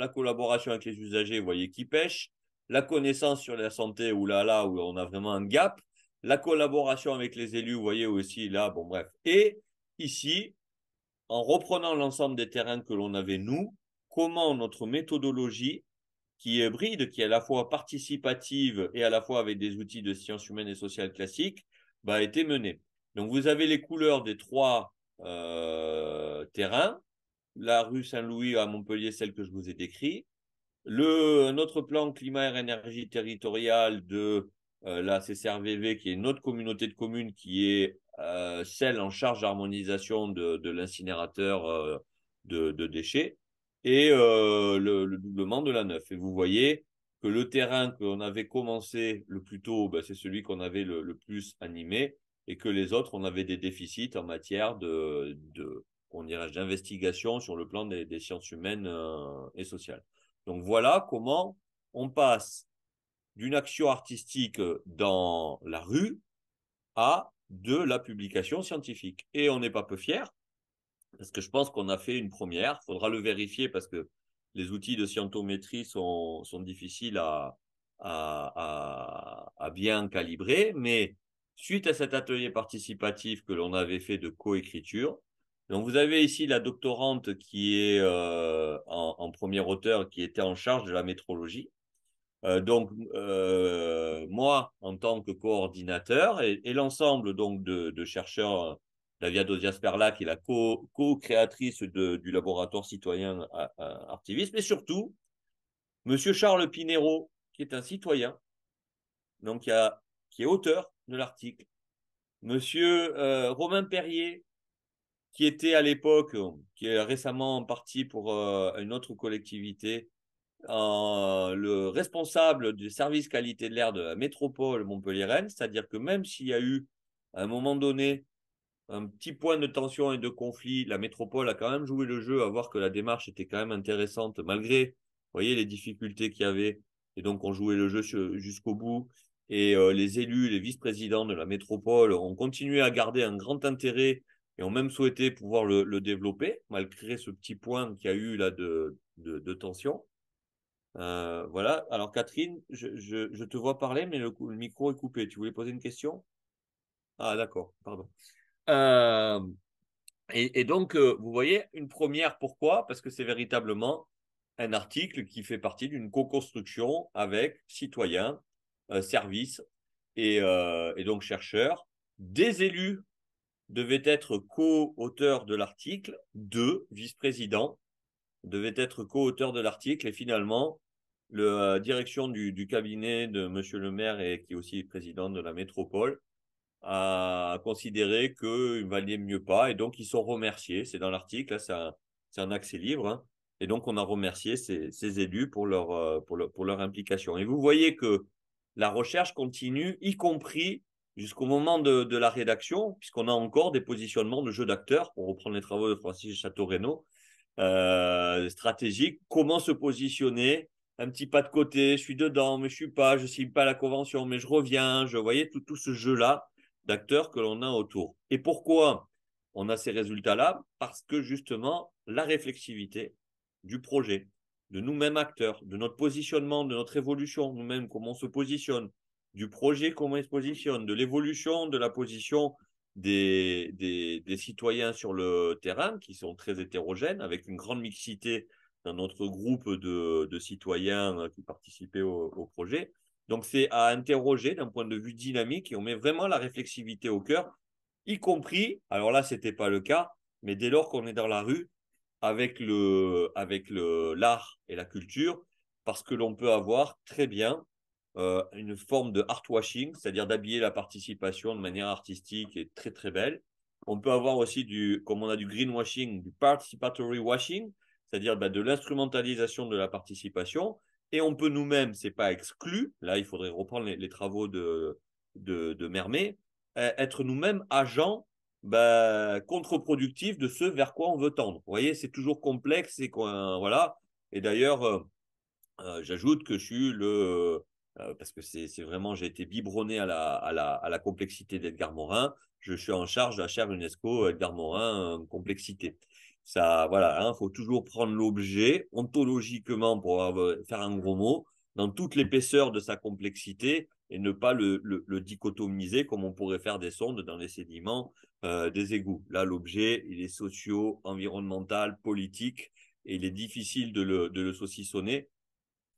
collaboration avec les usagers, vous voyez, qui pêchent, la connaissance sur la santé, où on a vraiment un gap, la collaboration avec les élus, vous voyez aussi là, bon bref. Et ici, en reprenant l'ensemble des terrains que l'on avait nous, comment notre méthodologie, qui est hybride, qui est à la fois participative et à la fois avec des outils de sciences humaines et sociales classiques, a été menée. Donc vous avez les couleurs des 3 terrain, la rue Saint-Louis à Montpellier, celle que je vous ai décrite, notre plan climat air énergie territoriale de la CCRVV, qui est notre communauté de communes, qui est celle en charge d'harmonisation de l'incinérateur de déchets, et le doublement de la neuf. Et vous voyez que le terrain qu'on avait commencé le plus tôt, c'est celui qu'on avait le plus animé, et que les autres, on avait des déficits en matière d'investigation sur le plan des sciences humaines et sociales. Donc voilà comment on passe d'une action artistique dans la rue à de la publication scientifique. Et on n'est pas peu fiers, parce que je pense qu'on a fait une première. Il faudra le vérifier parce que les outils de scientométrie sont difficiles à bien calibrer. Mais suite à cet atelier participatif que l'on avait fait de coécriture, donc vous avez ici la doctorante qui est en premier auteur, qui était en charge de la métrologie. Moi, en tant que coordinateur, et l'ensemble donc de chercheurs, Davia Dosias-Perla, qui est la co-créatrice du laboratoire citoyen Artivisme, et surtout, Monsieur Charles Pinero, qui est un citoyen, donc qui est auteur de l'article, Monsieur Romain Perrier, qui était à l'époque, qui est récemment parti pour une autre collectivité, le responsable du service qualité de l'air de la métropole montpelliéraine, c'est-à-dire que même s'il y a eu, à un moment donné, un petit point de tension et de conflit, la métropole a quand même joué le jeu à voir que la démarche était quand même intéressante, malgré, vous voyez, les difficultés qu'il y avait. Et donc, on jouait le jeu jusqu'au bout. Et les élus, les vice-présidents de la métropole ont continué à garder un grand intérêt et ont même souhaité pouvoir le développer, malgré ce petit point qu'il y a eu là de tension. Voilà. Alors, Catherine, je te vois parler, mais le micro est coupé. Tu voulais poser une question? Ah, d'accord. Pardon. Et donc, vous voyez, une première, pourquoi? Parce que c'est véritablement un article qui fait partie d'une co-construction avec citoyens, services et donc chercheurs. Des élus devaient être co-auteurs de l'article, 2 vice-présidents devaient être co-auteurs de l'article, et finalement, la direction du cabinet de Monsieur le maire, et qui est aussi président de la métropole, a considéré qu'il ne valait mieux pas, et donc ils sont remerciés. C'est dans l'article, c'est un accès libre, hein. Et donc on a remercié ces élus pour leur implication. Et vous voyez que la recherche continue, y compris jusqu'au moment de la rédaction, puisqu'on a encore des positionnements de jeux d'acteurs, pour reprendre les travaux de Francis Château-Renaud, stratégiques, comment se positionner, un petit pas de côté, je suis dedans, mais je suis pas, je signe pas la convention, mais je reviens, je voyais tout ce jeu-là d'acteurs que l'on a autour. Et pourquoi on a ces résultats-là? Parce que justement, la réflexivité du projet, de nous-mêmes acteurs, de notre positionnement, de notre évolution, nous-mêmes, comment on se positionne, du projet, comment il se positionne, de l'évolution de la position des citoyens sur le terrain, qui sont très hétérogènes, avec une grande mixité dans notre groupe de citoyens qui participaient au projet. Donc, c'est à interroger d'un point de vue dynamique, et on met vraiment la réflexivité au cœur, y compris, alors là, ce n'était pas le cas, mais dès lors qu'on est dans la rue, avec l'art et la culture, parce que l'on peut avoir très bien une forme de art washing, c'est-à-dire d'habiller la participation de manière artistique et très très belle. On peut avoir aussi comme on a du greenwashing, du participatory washing, c'est-à-dire de l'instrumentalisation de la participation. Et on peut nous-mêmes, c'est pas exclu, là il faudrait reprendre les travaux de Mermet, être nous-mêmes agents contre-productifs de ce vers quoi on veut tendre. Vous voyez, c'est toujours complexe et voilà. Et d'ailleurs, j'ajoute que je suis parce que c'est vraiment, j'ai été biberonné à la complexité d'Edgar Morin. Je suis en charge de la chaire UNESCO Edgar Morin complexité. Ça, voilà, faut toujours prendre l'objet ontologiquement pour faire un gros mot dans toute l'épaisseur de sa complexité et ne pas le dichotomiser comme on pourrait faire des sondes dans les sédiments des égouts. Là, l'objet, il est socio, environnemental, politique et il est difficile de le saucissonner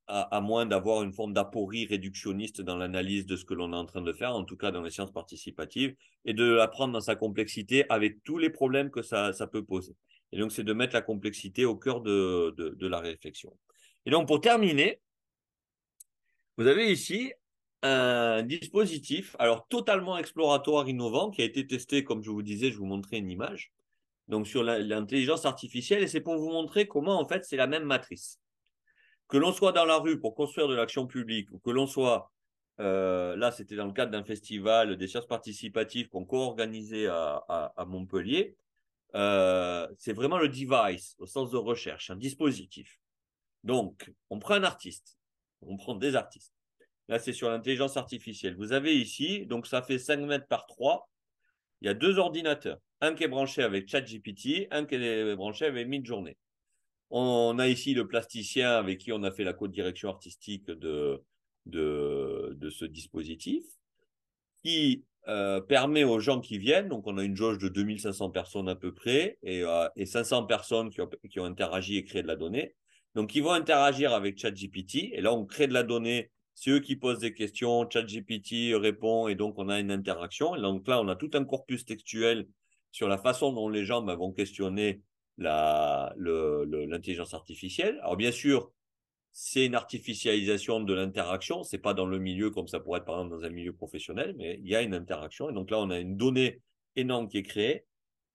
à moins d'avoir une forme d'aporie réductionniste dans l'analyse de ce que l'on est en train de faire, en tout cas dans les sciences participatives, et de la prendre dans sa complexité avec tous les problèmes que ça peut poser. Et donc, c'est de mettre la complexité au cœur de la réflexion. Et donc, pour terminer, vous avez ici un dispositif, alors totalement exploratoire, innovant, qui a été testé, comme je vous disais, je vous montrais une image, donc sur l'intelligence artificielle, et c'est pour vous montrer comment, en fait, c'est la même matrice. Que l'on soit dans la rue pour construire de l'action publique ou que l'on soit, là c'était dans le cadre d'un festival des sciences participatives qu'on co-organisait à Montpellier, c'est vraiment le device au sens de recherche, un dispositif. Donc, on prend un artiste, on prend des artistes. Là, c'est sur l'intelligence artificielle. Vous avez ici, donc ça fait 5 mètres par 3, il y a 2 ordinateurs. Un qui est branché avec ChatGPT, un qui est branché avec Midjourney. On a ici le plasticien avec qui on a fait la co-direction artistique de ce dispositif qui permet aux gens qui viennent, donc on a une jauge de 2500 personnes à peu près et 500 personnes qui ont interagi et créé de la donnée. Donc, ils vont interagir avec ChatGPT et là, on crée de la donnée. C'est eux qui posent des questions, ChatGPT répond et donc on a une interaction. Et donc là, on a tout un corpus textuel sur la façon dont les gens vont questionner l'intelligence artificielle. Alors bien sûr, c'est une artificialisation de l'interaction, c'est pas dans le milieu comme ça pourrait être par exemple dans un milieu professionnel, mais il y a une interaction et donc là on a une donnée énorme qui est créée.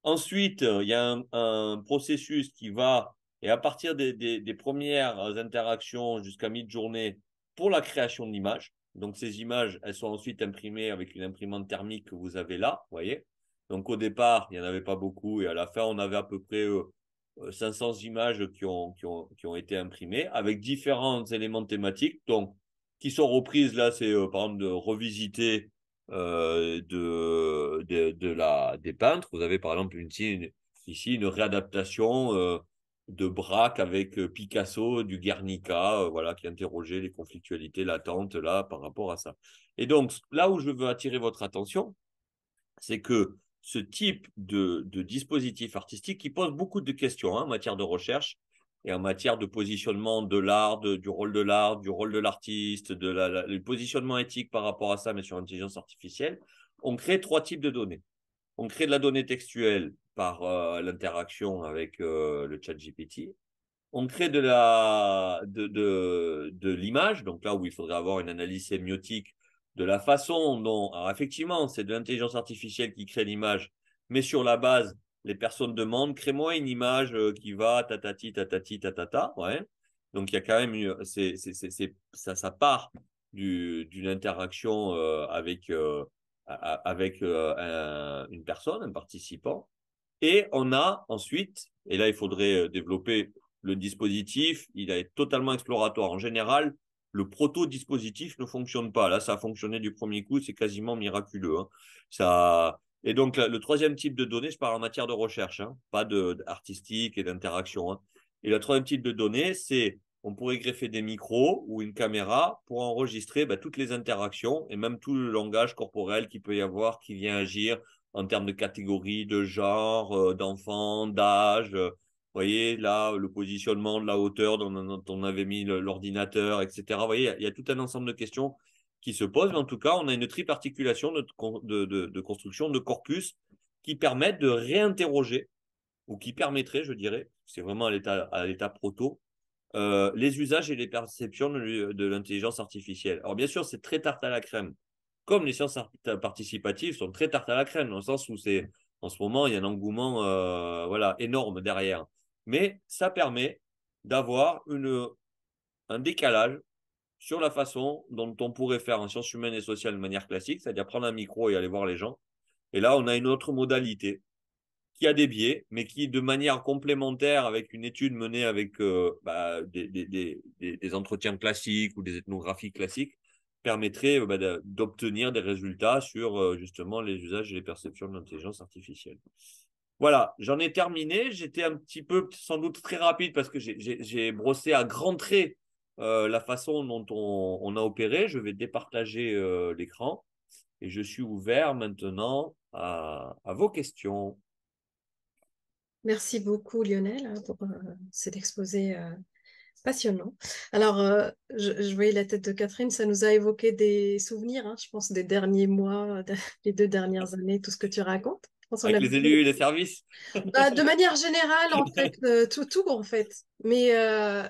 Ensuite, il y a un processus qui va, et à partir des premières interactions jusqu'à mi-journée, pour la création de l'image. Donc ces images, elles sont ensuite imprimées avec une imprimante thermique que vous avez là, vous voyez. Donc au départ, il n'y en avait pas beaucoup et à la fin, on avait à peu près 500 images qui ont été imprimées avec différents éléments thématiques. Donc, qui sont reprises là, c'est par exemple de revisiter des peintres. Vous avez par exemple ici une réadaptation de Braque avec Picasso du Guernica, voilà, qui interrogeait les conflictualités latentes là par rapport à ça. Et donc, là où je veux attirer votre attention, c'est que ce type de dispositif artistique qui pose beaucoup de questions en matière de recherche et en matière de positionnement de l'art, du rôle de l'art, du rôle de l'artiste, le positionnement éthique par rapport à ça, mais sur l'intelligence artificielle, on crée 3 types de données. On crée de la donnée textuelle par l'interaction avec le chat GPT. On crée de l'image, donc là où il faudrait avoir une analyse sémiotique de la façon dont, alors effectivement, c'est de l'intelligence artificielle qui crée l'image, mais sur la base, les personnes demandent, crée-moi une image qui va tatati, tatati, tatata, ouais. Donc il y a quand même, ça part d'une interaction avec une personne, un participant. Et on a ensuite, et là il faudrait développer le dispositif, il est totalement exploratoire. En général, le proto-dispositif ne fonctionne pas. Là, ça a fonctionné du premier coup, c'est quasiment miraculeux. Et donc, le 3e type de données, je parle en matière de recherche, pas d'artistique et d'interaction. Et le 3e type de données, c'est on pourrait greffer des micros ou une caméra pour enregistrer toutes les interactions et même tout le langage corporel qu'il peut y avoir qui vient agir en termes de catégories, de genre, d'enfants, d'âge. Vous voyez, là, le positionnement de la hauteur dont on avait mis l'ordinateur, etc. Vous voyez, il y a tout un ensemble de questions qui se posent. Mais en tout cas, on a une triparticulation de construction de corpus qui permettent de réinterroger, ou qui permettrait, je dirais, c'est vraiment à l'état proto, les usages et les perceptions de l'intelligence artificielle. Alors bien sûr, c'est très tarte à la crème. Comme les sciences participatives sont très tarte à la crème, dans le sens où en ce moment, il y a un engouement voilà, énorme derrière. Mais ça permet d'avoir un décalage sur la façon dont on pourrait faire en sciences humaines et sociales de manière classique, c'est-à-dire prendre un micro et aller voir les gens. Et là, on a une autre modalité qui a des biais, mais qui, de manière complémentaire, avec une étude menée avec des entretiens classiques ou des ethnographies classiques, permettrait d'obtenir des résultats sur justement les usages et les perceptions de l'intelligence artificielle. Voilà, j'en ai terminé. J'étais un petit peu, sans doute très rapide, parce que j'ai brossé à grands traits la façon dont on a opéré. Je vais départager l'écran et je suis ouvert maintenant à vos questions. Merci beaucoup, Lionel, pour cet exposé passionnant. Alors, je voyais la tête de Catherine, ça nous a évoqué des souvenirs, hein, je pense, des derniers mois, les 2 dernières années, tout ce que tu racontes. Je pense qu'on Avec a les élus et les services. Bah, de manière générale, en fait, tout, en fait. Mais je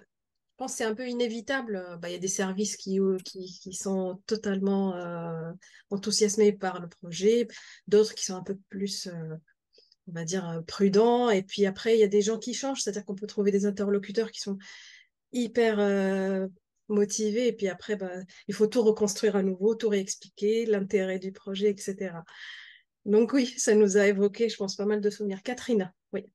pense que c'est un peu inévitable. Bah, il y a des services qui sont totalement enthousiasmés par le projet, d'autres qui sont un peu plus, on va dire, prudents. Et puis après, il y a des gens qui changent, c'est-à-dire qu'on peut trouver des interlocuteurs qui sont hyper motivés. Et puis après, bah, il faut tout reconstruire à nouveau, tout réexpliquer, l'intérêt du projet, etc. Donc oui, ça nous a évoqué, je pense, pas mal de souvenirs. Catherine, oui.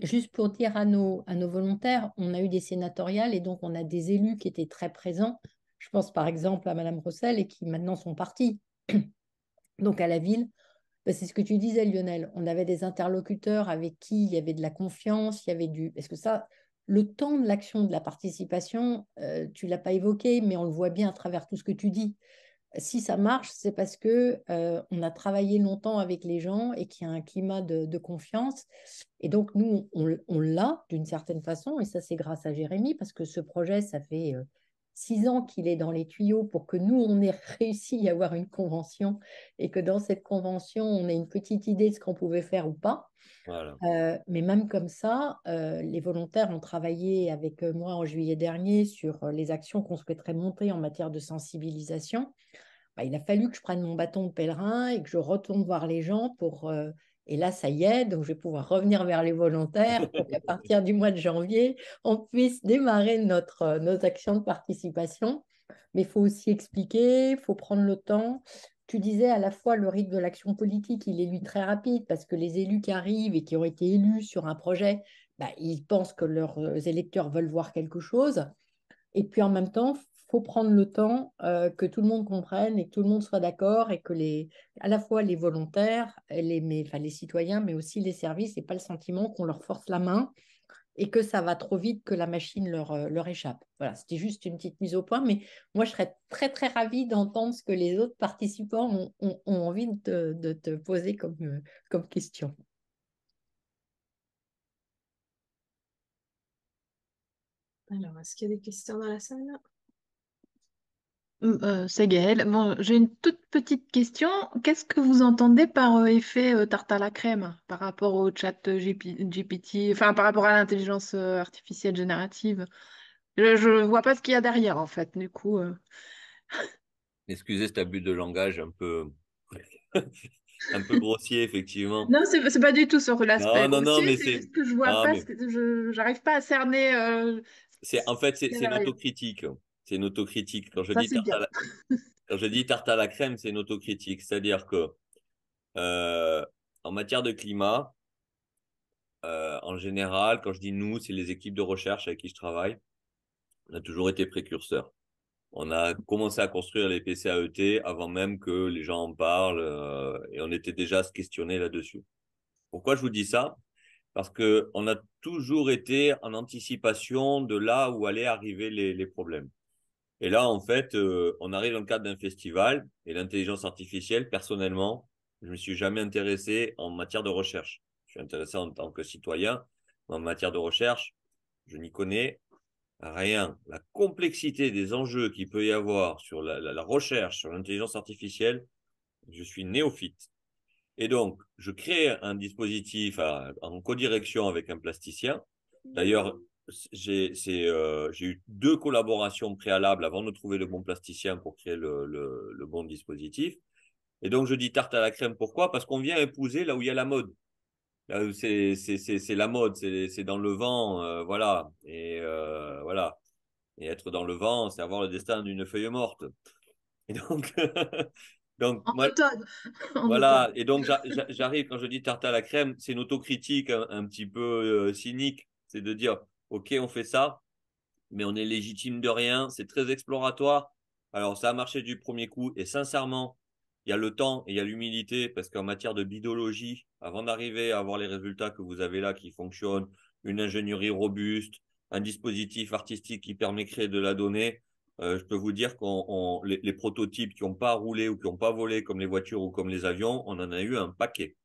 Juste pour dire à nos volontaires, on a eu des sénatoriales et donc on a des élus qui étaient très présents. Je pense par exemple à Madame Rossel et qui maintenant sont partis. Donc à la ville, ben, c'est ce que tu disais, Lionel. On avait des interlocuteurs avec qui il y avait de la confiance, il y avait du. Parce que ça, le temps de l'action, de la participation, tu l'as pas évoqué, mais on le voit bien à travers tout ce que tu dis. Si ça marche, c'est parce que on a travaillé longtemps avec les gens et qu'il y a un climat de confiance. Et donc, nous, on l'a d'une certaine façon. Et ça, c'est grâce à Jérémy, parce que ce projet, ça fait 6 ans qu'il est dans les tuyaux pour que nous, on ait réussi à avoir une convention et que dans cette convention, on ait une petite idée de ce qu'on pouvait faire ou pas. Voilà. Mais même comme ça, les volontaires ont travaillé avec moi en juillet dernier sur les actions qu'on souhaiterait monter en matière de sensibilisation. Bah, il a fallu que je prenne mon bâton de pèlerin et que je retourne voir les gens pour... et là, ça y est, donc je vais pouvoir revenir vers les volontaires pour qu'à partir du mois de janvier, on puisse démarrer nos actions de participation. Mais il faut aussi expliquer, il faut prendre le temps. Tu disais à la fois le rythme de l'action politique, il est lui très rapide parce que les élus qui arrivent et qui ont été élus sur un projet, bah, ils pensent que leurs électeurs veulent voir quelque chose. Et puis en même temps, faut prendre le temps que tout le monde comprenne et que tout le monde soit d'accord et que à la fois les volontaires, enfin, les citoyens, mais aussi les services, n'aient pas le sentiment qu'on leur force la main et que ça va trop vite, que la machine leur échappe. Voilà, c'était juste une petite mise au point, mais moi, je serais très, très ravie d'entendre ce que les autres participants ont envie de te poser comme question. Alors, est-ce qu'il y a des questions dans la salle? C'est Gaëlle. Bon, j'ai une toute petite question. Qu'est-ce que vous entendez par effet tarte à la crème par rapport au chat GPT, enfin par rapport à l'intelligence artificielle générative? Je vois pas ce qu'il y a derrière en fait. Du coup, Excusez cet abus de langage un peu grossier, effectivement. non, c'est pas du tout sur l'aspect Non, non, non, grossier. mais C'est juste que je vois ah, pas, mais j'arrive pas à cerner en fait, ce qu'il y c'est a une derrière. autocritique. C'est une autocritique. Ça c'est bien. Quand je dis tarte à la crème, c'est une autocritique. C'est-à-dire que, euh, en matière de climat, en général, quand je dis nous, c'est les équipes de recherche avec qui je travaille. On a toujours été précurseurs. On a commencé à construire les PCAET avant même que les gens en parlent, et on était déjà à se questionner là-dessus. Pourquoi je vous dis ça? Parce que on a toujours été en anticipation de là où allaient arriver les problèmes. Et là, en fait, on arrive dans le cadre d'un festival et l'intelligence artificielle, personnellement, je ne me suis jamais intéressé en matière de recherche. Je suis intéressé en tant que citoyen, mais en matière de recherche, je n'y connais rien. La complexité des enjeux qu'il peut y avoir sur la recherche, sur l'intelligence artificielle, je suis néophyte. Et donc, je crée un dispositif en codirection avec un plasticien. D'ailleurs, j'ai eu 2 collaborations préalables avant de trouver le bon plasticien pour créer le bon dispositif. Et donc, je dis tarte à la crème. Pourquoi? Parce qu'on vient épouser là où il y a la mode. Là où c'est la mode, c'est dans le vent, voilà. Et voilà. Et être dans le vent, c'est avoir le destin d'une feuille morte. Et donc, donc En moi, automne. En automne. voilà. Et donc, j'arrive, quand je dis tarte à la crème, c'est une autocritique un petit peu cynique. C'est de dire, OK, on fait ça, mais on est légitime de rien. C'est très exploratoire. Alors, ça a marché du premier coup. Et sincèrement, il y a le temps et il y a l'humilité, parce qu'en matière de bidologie, avant d'arriver à avoir les résultats que vous avez là qui fonctionnent, une ingénierie robuste, un dispositif artistique qui permet de créer de la donnée, je peux vous dire que les prototypes qui n'ont pas roulé ou qui n'ont pas volé comme les voitures ou comme les avions, on en a eu un paquet,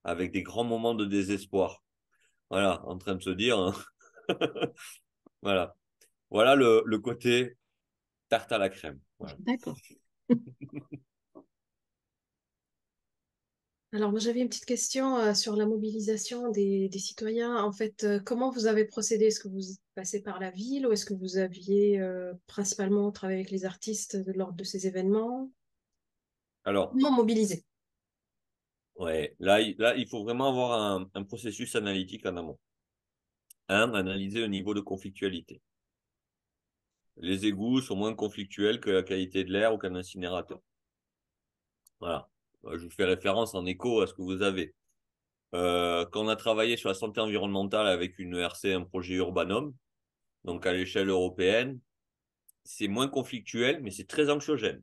avec des grands moments de désespoir. Voilà, en train de se dire, hein. Voilà. Voilà le côté tarte à la crème. Voilà. D'accord. Alors, moi, j'avais une petite question sur la mobilisation des citoyens. En fait, comment vous avez procédé? Est-ce que vous passez par la ville ou est-ce que vous aviez principalement travaillé avec les artistes lors de ces événements? Alors, Comment mobiliser? ouais, là, il faut vraiment avoir un processus analytique en amont. Analyser le niveau de conflictualité. Les égouts sont moins conflictuels que la qualité de l'air ou qu'un incinérateur. Voilà. Je vous fais référence en écho à ce que vous avez. Quand on a travaillé sur la santé environnementale avec une ERC, un projet Urbanum, donc à l'échelle européenne, c'est moins conflictuel, mais c'est très anxiogène.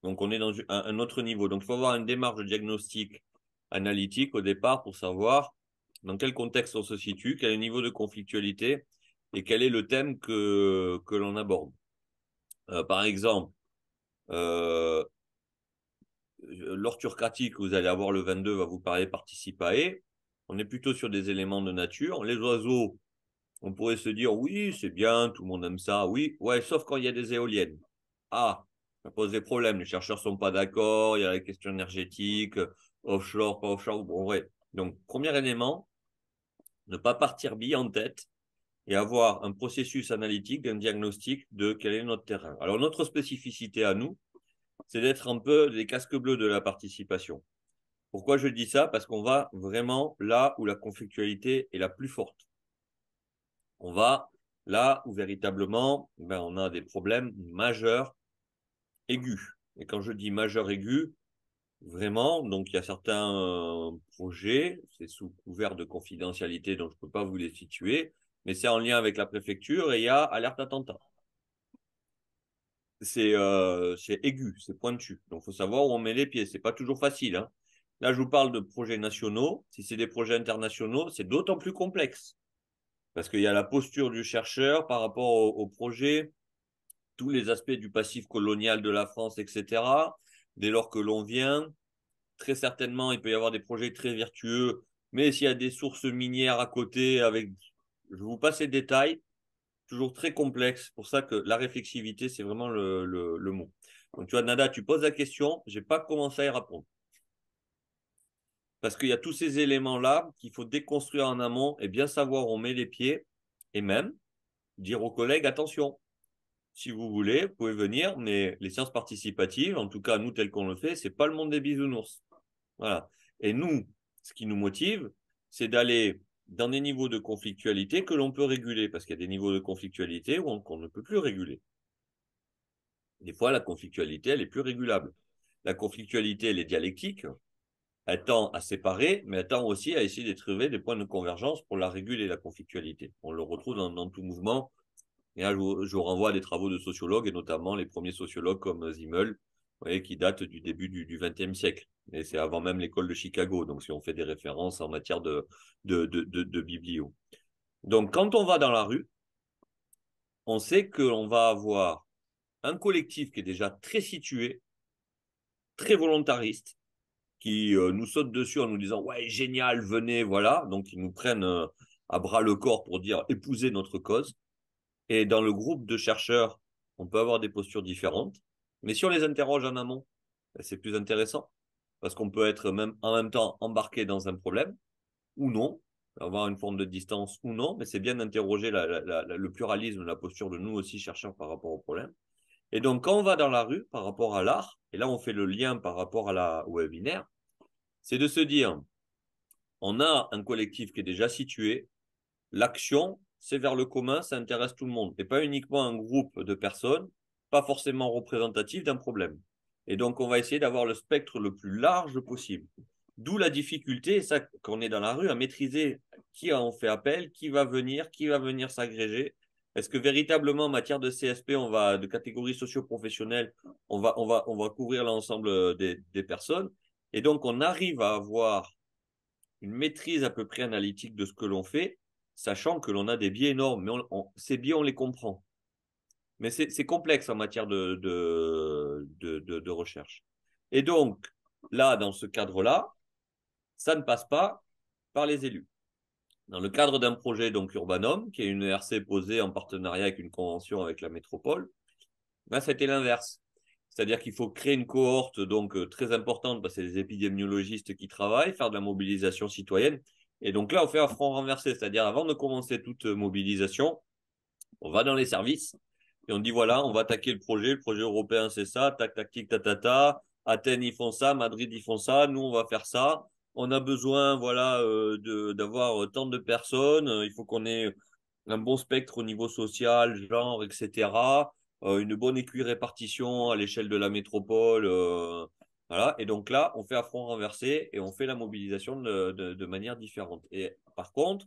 Donc on est dans un autre niveau. Donc il faut avoir une démarche de diagnostic analytique au départ pour savoir dans quel contexte on se situe, quel est le niveau de conflictualité et quel est le thème que l'on aborde. Par exemple, euh, l'orthurcratie que vous allez avoir le 22 va vous parler participae. On est plutôt sur des éléments de nature. Les oiseaux, on pourrait se dire oui, c'est bien, tout le monde aime ça, oui, ouais, sauf quand il y a des éoliennes. Ah, ça pose des problèmes. Les chercheurs sont pas d'accord. Il y a la question énergétique, offshore, pas offshore. Bon, ouais. Donc, premier élément, ne pas partir bille en tête et avoir un processus analytique, un diagnostic de quel est notre terrain. Alors, notre spécificité à nous, c'est d'être un peu des casques bleus de la participation. Pourquoi je dis ça? Parce qu'on va vraiment là où la conflictualité est la plus forte. On va là où véritablement on a des problèmes majeurs, aigus. Et quand je dis majeur aigu, vraiment, donc il y a certains projets, c'est sous couvert de confidentialité, donc je ne peux pas vous les situer, mais c'est en lien avec la préfecture et il y a alerte attentat. C'est aigu, c'est pointu. Donc il faut savoir où on met les pieds. C'est pas toujours facile, hein. Là, je vous parle de projets nationaux. Si c'est des projets internationaux, c'est d'autant plus complexe. Parce qu'il y a la posture du chercheur par rapport au projet, tous les aspects du passif colonial de la France, etc. Dès lors que l'on vient, très certainement, il peut y avoir des projets très vertueux, mais s'il y a des sources minières à côté, je vous passe les détails, toujours très complexe. C'est pour ça que la réflexivité, c'est vraiment le mot. Donc, tu vois, Nada, tu poses la question, je n'ai pas commencé à y répondre. Parce qu'il y a tous ces éléments-là qu'il faut déconstruire en amont et bien savoir où on met les pieds et même dire aux collègues, attention, si vous voulez, vous pouvez venir, mais les sciences participatives, en tout cas nous tel qu'on le fait, c'est pas le monde des bisounours. Voilà. Et nous, ce qui nous motive, c'est d'aller dans des niveaux de conflictualité que l'on peut réguler, parce qu'il y a des niveaux de conflictualité qu'on ne peut plus réguler. Des fois, la conflictualité, elle est plus régulable. La conflictualité, elle est dialectique, elle tend à séparer, mais elle tend aussi à essayer de trouver des points de convergence pour la réguler, la conflictualité. On le retrouve dans tout mouvement. Et là, je vous renvoie à des travaux de sociologues, et notamment les premiers sociologues comme Zimmel, vous voyez, qui datent du début du XXe siècle. Et c'est avant même l'école de Chicago, donc si on fait des références en matière de biblio. Donc, quand on va dans la rue, on sait qu'on va avoir un collectif qui est déjà très situé, très volontariste, qui nous saute dessus en nous disant « Ouais, génial, venez, voilà ». Donc, ils nous prennent à bras le corps pour dire « Épousez notre cause ». Et dans le groupe de chercheurs, on peut avoir des postures différentes. Mais si on les interroge en amont, c'est plus intéressant. Parce qu'on peut être même en même temps embarqué dans un problème ou non. avoir une forme de distance ou non, mais c'est bien d'interroger le pluralisme, la posture de nous aussi chercheurs par rapport au problème. Et donc, quand on va dans la rue par rapport à l'art, et là on fait le lien par rapport au webinaire, c'est de se dire, on a un collectif qui est déjà situé, l'action, c'est vers le commun, ça intéresse tout le monde, et pas uniquement un groupe de personnes, pas forcément représentatif d'un problème. Et donc, on va essayer d'avoir le spectre le plus large possible. D'où la difficulté, ça qu'on est dans la rue, à maîtriser qui on fait appel, qui va venir s'agréger. Est-ce que véritablement, en matière de CSP, de catégories socio-professionnelles, on va couvrir l'ensemble des personnes. Et donc, on arrive à avoir une maîtrise à peu près analytique de ce que l'on fait, sachant que l'on a des biais énormes. Mais ces biais, on les comprend. Mais c'est complexe en matière de recherche. Et donc, là, dans ce cadre-là, ça ne passe pas par les élus. Dans le cadre d'un projet, donc Urbanum, qui est une ERC posée en partenariat avec une convention avec la métropole, ben, c'était l'inverse. C'est-à-dire qu'il faut créer une cohorte donc très importante, parce que c'est des épidémiologistes qui travaillent, faire de la mobilisation citoyenne. Et donc là, on fait un front renversé, c'est-à-dire avant de commencer toute mobilisation, on va dans les services et on dit voilà, on va attaquer le projet européen c'est ça, tac, tac, tic, ta. Athènes ils font ça, Madrid ils font ça, nous on va faire ça. On a besoin voilà d'avoir tant de personnes, il faut qu'on ait un bon spectre au niveau social, genre, etc. Une bonne équirépartition à l'échelle de la métropole. Voilà. Et donc là, on fait à front renversé et on fait la mobilisation de manière différente. Et par contre,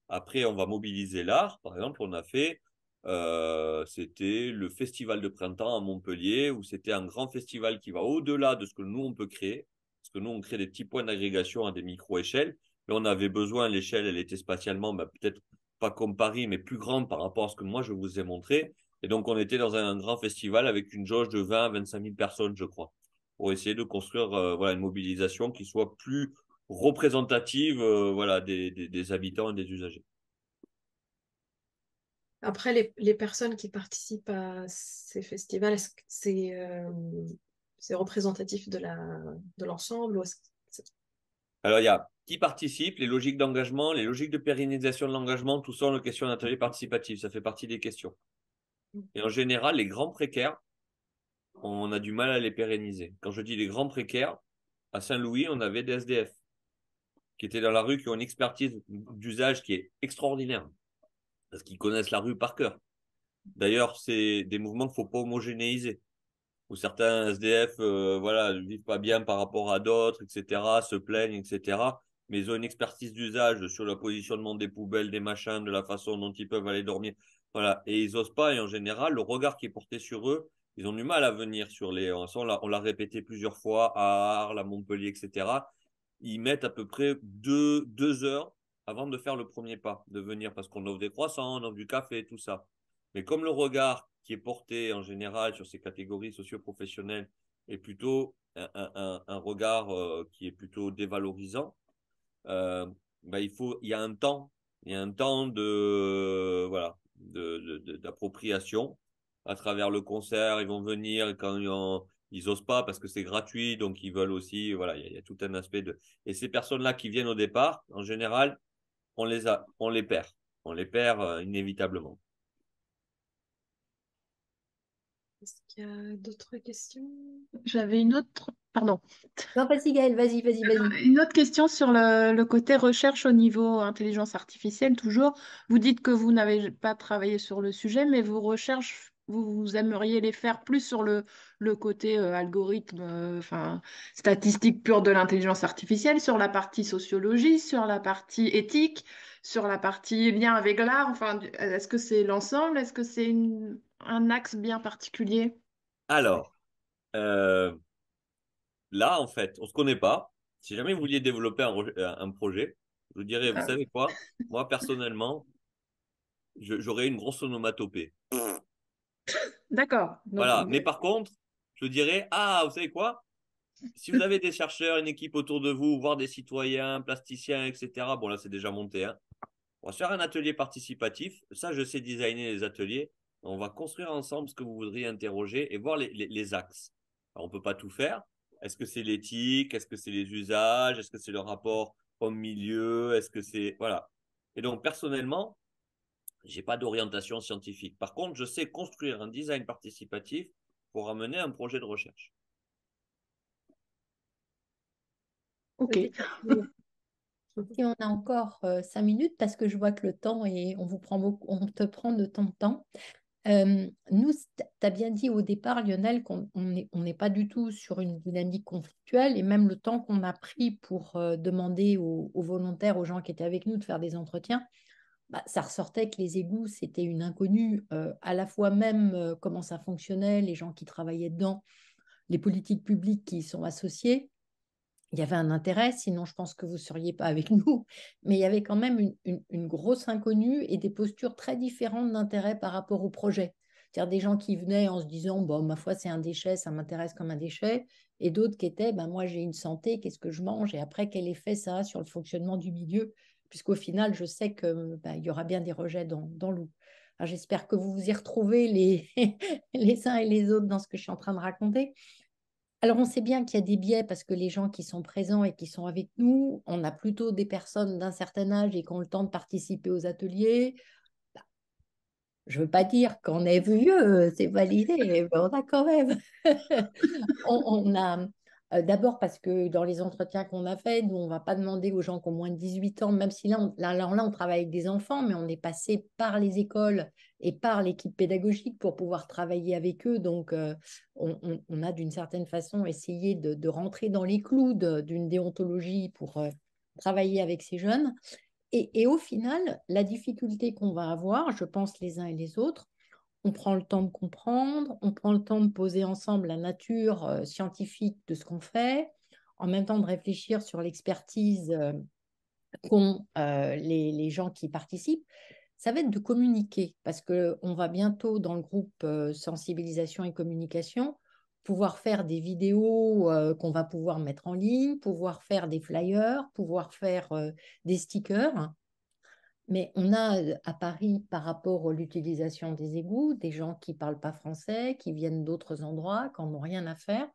après, on va mobiliser l'art. Par exemple, on a fait, c'était le festival de printemps à Montpellier, où c'était un grand festival qui va au-delà de ce que nous, on peut créer. Parce que nous, on crée des petits points d'agrégation à des micro-échelles. Là, on avait besoin, l'échelle, elle était spatialement, peut-être pas comme Paris, mais plus grande par rapport à ce que moi, je vous ai montré. Et donc, on était dans un grand festival avec une jauge de 20 à 25 000 personnes, je crois, pour essayer de construire voilà, une mobilisation qui soit plus représentative voilà, des habitants et des usagers. Après, les personnes qui participent à ces festivals, est-ce que c'est représentatif de l'ensemble ou Alors, il y a qui participe, les logiques d'engagement, les logiques de pérennisation de l'engagement, tout ça, en question d'atelier participatif, ça fait partie des questions. Et en général, les grands précaires, on a du mal à les pérenniser. Quand je dis les grands précaires, à Saint-Louis, on avait des SDF qui étaient dans la rue, qui ont une expertise d'usage qui est extraordinaire, parce qu'ils connaissent la rue par cœur. D'ailleurs, c'est des mouvements qu'il ne faut pas homogénéiser, où certains SDF voilà, ne vivent pas bien par rapport à d'autres, etc., se plaignent, etc., mais ils ont une expertise d'usage sur le positionnement des poubelles, des machins, de la façon dont ils peuvent aller dormir. Voilà. Et ils n'osent pas, et en général, le regard qui est porté sur eux, ils ont du mal à venir sur les... On l'a répété plusieurs fois à Arles, à Montpellier, etc. Ils mettent à peu près deux heures avant de faire le premier pas, de venir, parce qu'on offre des croissants, on offre du café, tout ça. Mais comme le regard qui est porté en général sur ces catégories socio-professionnelles est plutôt un regard qui est plutôt dévalorisant, il y a un temps voilà, d'appropriation à travers le concert. Ils vont venir et quand ils osent pas parce que c'est gratuit, donc ils veulent aussi, voilà, il y a tout un aspect et ces personnes-là qui viennent au départ, en général, on les perd. On les perd inévitablement. est-ce qu'il y a d'autres questions? J'avais une autre, pardon, Non, vas-y, Gaëlle, vas-y. une autre question sur le côté recherche au niveau intelligence artificielle, toujours. Vous dites que vous n'avez pas travaillé sur le sujet, mais vos recherches, vous aimeriez les faire plus sur le côté algorithme, enfin, statistique pure de l'intelligence artificielle, sur la partie sociologie, sur la partie éthique, sur la partie lien avec l'art. Enfin, est-ce que c'est l'ensemble? Est-ce que c'est un axe bien particulier? Alors, là, en fait, on ne se connaît pas. Si jamais vous vouliez développer un projet, je vous dirais, vous Ah, savez quoi? Moi, personnellement, j'aurais une grosse onomatopée. d'accord. Donc, Voilà. Mais par contre, je dirais, ah, vous savez quoi? Si vous avez des chercheurs, une équipe autour de vous, voire des citoyens, plasticiens, etc., bon, là, c'est déjà monté, hein. On va se faire un atelier participatif. Ça, je sais designer les ateliers. On va construire ensemble ce que vous voudriez interroger et voir les axes. Alors, on ne peut pas tout faire. Est-ce que c'est l'éthique? Est-ce que c'est les usages? Est-ce que c'est le rapport au milieu? Est-ce que c'est... Voilà. Et donc, personnellement, j'ai pas d'orientation scientifique. Par contre, je sais construire un design participatif pour amener un projet de recherche. Ok. Si on a encore 5 minutes, parce que je vois que le temps et on vous prend beaucoup, on te prend de ton temps. Nous, tu as bien dit au départ, Lionel, qu'on on n'est pas du tout sur une dynamique conflictuelle et même le temps qu'on a pris pour demander aux volontaires, aux gens qui étaient avec nous de faire des entretiens, bah, ça ressortait que les égouts, c'était une inconnue, à la fois même comment ça fonctionnait, les gens qui travaillaient dedans, les politiques publiques qui y sont associées. Il y avait un intérêt, sinon je pense que vous ne seriez pas avec nous, mais il y avait quand même une grosse inconnue et des postures très différentes d'intérêt par rapport au projet. C'est-à-dire des gens qui venaient en se disant, bon, ma foi, c'est un déchet, ça m'intéresse comme un déchet, et d'autres qui étaient, ben, moi, j'ai une santé, qu'est-ce que je mange, et après, quel effet ça a sur le fonctionnement du milieu, puisqu'au final, je sais que ben, il y aura bien des rejets dans l'eau. Alors, j'espère que vous vous y retrouvez les uns et les autres dans ce que je suis en train de raconter. Alors, on sait bien qu'il y a des biais parce que les gens qui sont présents et qui sont avec nous, on a plutôt des personnes d'un certain âge et qui ont le temps de participer aux ateliers. Je ne veux pas dire qu'on est vieux, c'est validé, mais on a quand même. On a d'abord parce que dans les entretiens qu'on a faits, nous, on ne va pas demander aux gens qui ont moins de 18 ans, même si là, on travaille avec des enfants, mais on est passé par les écoles et par l'équipe pédagogique pour pouvoir travailler avec eux. Donc, on a d'une certaine façon essayé de rentrer dans les clous d'une déontologie pour travailler avec ces jeunes. Et au final, la difficulté qu'on va avoir, je pense les uns et les autres, on prend le temps de comprendre, on prend le temps de poser ensemble la nature scientifique de ce qu'on fait, en même temps de réfléchir sur l'expertise qu'ont les gens qui participent. Ça va être de communiquer, parce qu'on va bientôt dans le groupe sensibilisation et communication pouvoir faire des vidéos qu'on va pouvoir mettre en ligne, pouvoir faire des flyers, pouvoir faire des stickers. Mais on a à Paris, par rapport à l'utilisation des égouts, des gens qui ne parlent pas français, qui viennent d'autres endroits, qui n'en ont rien à faire.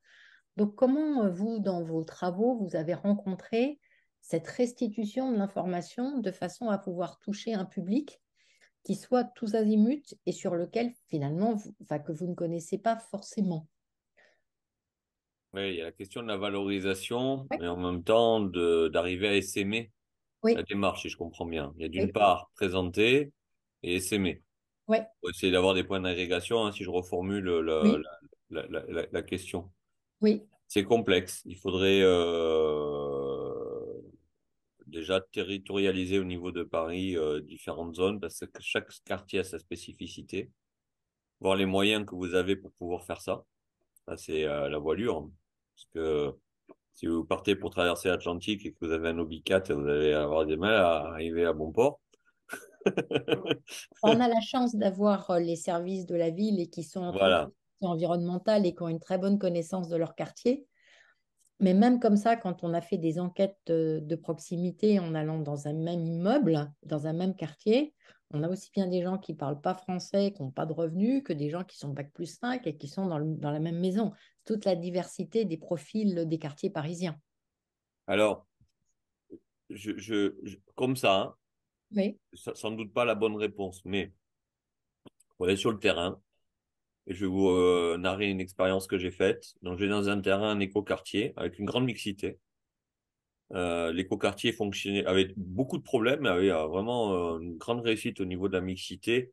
Donc, comment vous, dans vos travaux, vous avez rencontré cette restitution de l'information de façon à pouvoir toucher un public qui soit tous azimuts et sur lequel, finalement, enfin, que vous ne connaissez pas forcément? Oui, il y a la question de la valorisation, Oui, mais en même temps d'arriver à essaimer la oui, démarche, si je comprends bien. Il y a d'une oui, part présenter et essaimer. oui, Pour essayer d'avoir des points d'agrégation, hein, si je reformule oui, la question. oui, C'est complexe. Il faudrait déjà territorialiser au niveau de Paris différentes zones parce que chaque quartier a sa spécificité. Voir les moyens que vous avez pour pouvoir faire ça. Ça, c'est la voilure. Parce que si vous partez pour traverser l'Atlantique et que vous avez un Obi 4, vous allez avoir des mal à arriver à bon port. on a la chance d'avoir les services de la ville et qui sont entre autres Voilà. environnementales et qui ont une très bonne connaissance de leur quartier. Mais même comme ça, quand on a fait des enquêtes de proximité en allant dans un même immeuble, dans un même quartier, on a aussi bien des gens qui ne parlent pas français, qui n'ont pas de revenus, que des gens qui sont bac+5 et qui sont dans la même maison. Toute la diversité des profils des quartiers parisiens. Alors, comme ça, hein, Oui, sans doute pas la bonne réponse, mais on est sur le terrain et je vais vous narrer une expérience que j'ai faite. Donc, je vais dans un terrain, un écoquartier, avec une grande mixité. L'écoquartier fonctionnait avec beaucoup de problèmes, mais avait vraiment une grande réussite au niveau de la mixité.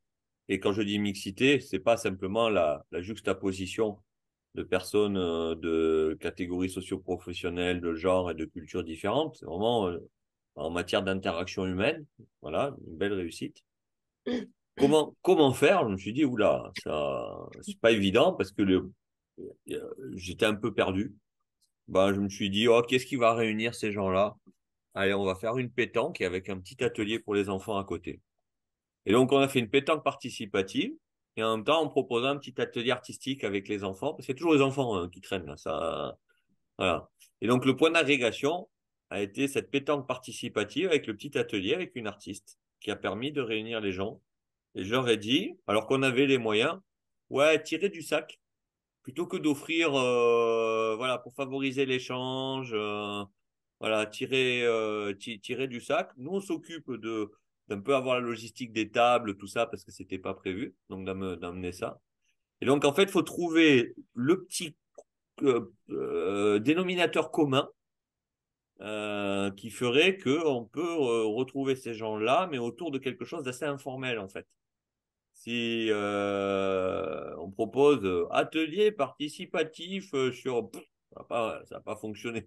Et quand je dis mixité, c'est pas simplement la juxtaposition de personnes de catégories socio-professionnelles, de genre et de cultures différentes. C'est vraiment en matière d'interaction humaine. Voilà, une belle réussite. Comment faire? Je me suis dit, oula, ça, c'est pas évident parce que j'étais un peu perdu. Ben, je me suis dit, oh, qu'est-ce qui va réunir ces gens-là? Allez, on va faire une pétanque et avec un petit atelier pour les enfants à côté. Et donc, on a fait une pétanque participative et en même temps, on proposait un petit atelier artistique avec les enfants, parce qu'il y a toujours les enfants qui traînent là, ça, voilà. Et donc, le point d'agrégation a été cette pétanque participative avec le petit atelier avec une artiste qui a permis de réunir les gens. Et je leur ai dit, alors qu'on avait les moyens, ouais, tirez du sac plutôt que d'offrir, voilà, pour favoriser l'échange. voilà, tirer du sac. Nous, on s'occupe d'un peu avoir la logistique des tables, tout ça, parce que c'était pas prévu, donc d'amener ça. Et donc, en fait, il faut trouver le petit dénominateur commun qui ferait qu'on peut retrouver ces gens-là, mais autour de quelque chose d'assez informel, en fait. Si on propose atelier participatif sur... ça va pas fonctionner.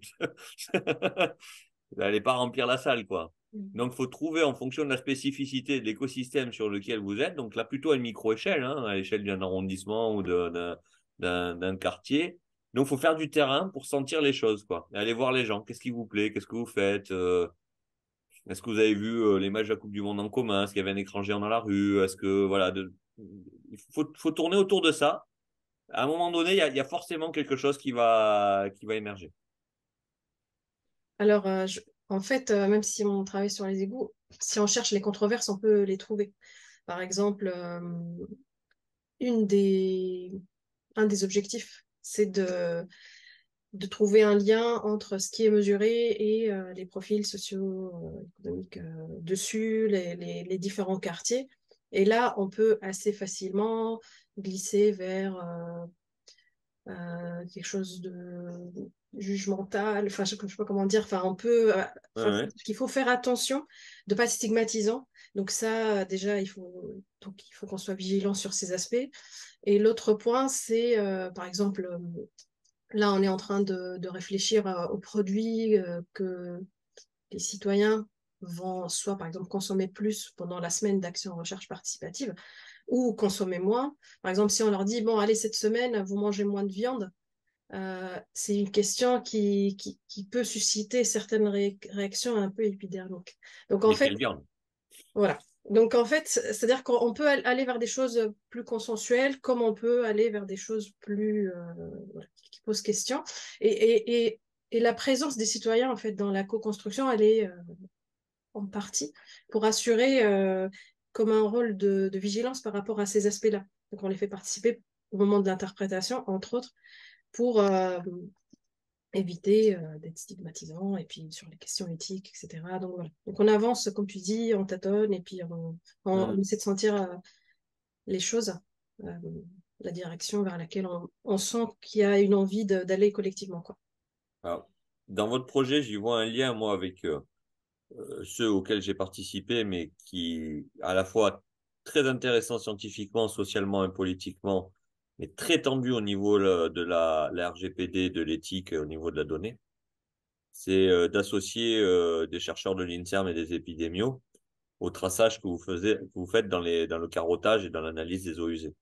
Vous n'allez pas remplir la salle, quoi. Donc, il faut trouver en fonction de la spécificité de l'écosystème sur lequel vous êtes, donc là, plutôt à une micro-échelle, hein, à l'échelle d'un arrondissement ou d'un quartier. Donc, il faut faire du terrain pour sentir les choses, quoi. Et aller voir les gens. Qu'est-ce qui vous plaît? Qu'est-ce que vous faites? Est-ce que vous avez vu les matchs de la Coupe du Monde en commun? Est-ce qu'il y avait un écran géant dans la rue? Est-ce que, voilà, il faut tourner autour de ça. À un moment donné, il y a forcément quelque chose qui va émerger. Alors, en fait, même si on travaille sur les égouts, si on cherche les controverses, on peut les trouver. Par exemple, une des, un des objectifs, c'est de trouver un lien entre ce qui est mesuré et les profils socio-économiques dessus, les différents quartiers. Et là, on peut assez facilement glisser vers quelque chose de jugemental, enfin, je ne sais pas comment dire, enfin, on peut, Ouais, enfin, ouais. il faut faire attention de ne pas être stigmatisant. Donc ça, déjà, il faut qu'on soit vigilant sur ces aspects. Et l'autre point, c'est, par exemple, là, on est en train de réfléchir aux produits que les citoyens vont soit, par exemple, consommer plus pendant la semaine d'action recherche participative ou consommer moins. Par exemple, si on leur dit, bon, allez, cette semaine, vous mangez moins de viande, c'est une question qui peut susciter certaines réactions un peu épidermiques. Donc, en Mais fait, quelle viande? voilà. Donc, en fait, c'est-à-dire qu'on peut aller vers des choses plus consensuelles, comme on peut aller vers des choses plus voilà, qui posent question. Et, et, et, et la présence des citoyens, en fait, dans la co-construction, elle est en partie pour assurer comme un rôle de vigilance par rapport à ces aspects-là. Donc, on les fait participer au moment de l'interprétation, entre autres, pour éviter d'être stigmatisant et puis sur les questions éthiques, etc. Donc voilà. Donc on avance, comme tu dis, on tâtonne et puis on essaie de sentir les choses, euh, la direction vers laquelle on sent qu'il y a une envie d'aller collectivement, quoi. Alors, dans votre projet, j'y vois un lien, moi, avec ceux auxquels j'ai participé, mais qui, à la fois très intéressant scientifiquement, socialement et politiquement, mais très tendu au niveau de la RGPD, de l'éthique, au niveau de la donnée. C'est d'associer des chercheurs de l'INSERM et des épidémios au traçage que vous faites dans le carottage et dans l'analyse des eaux usées.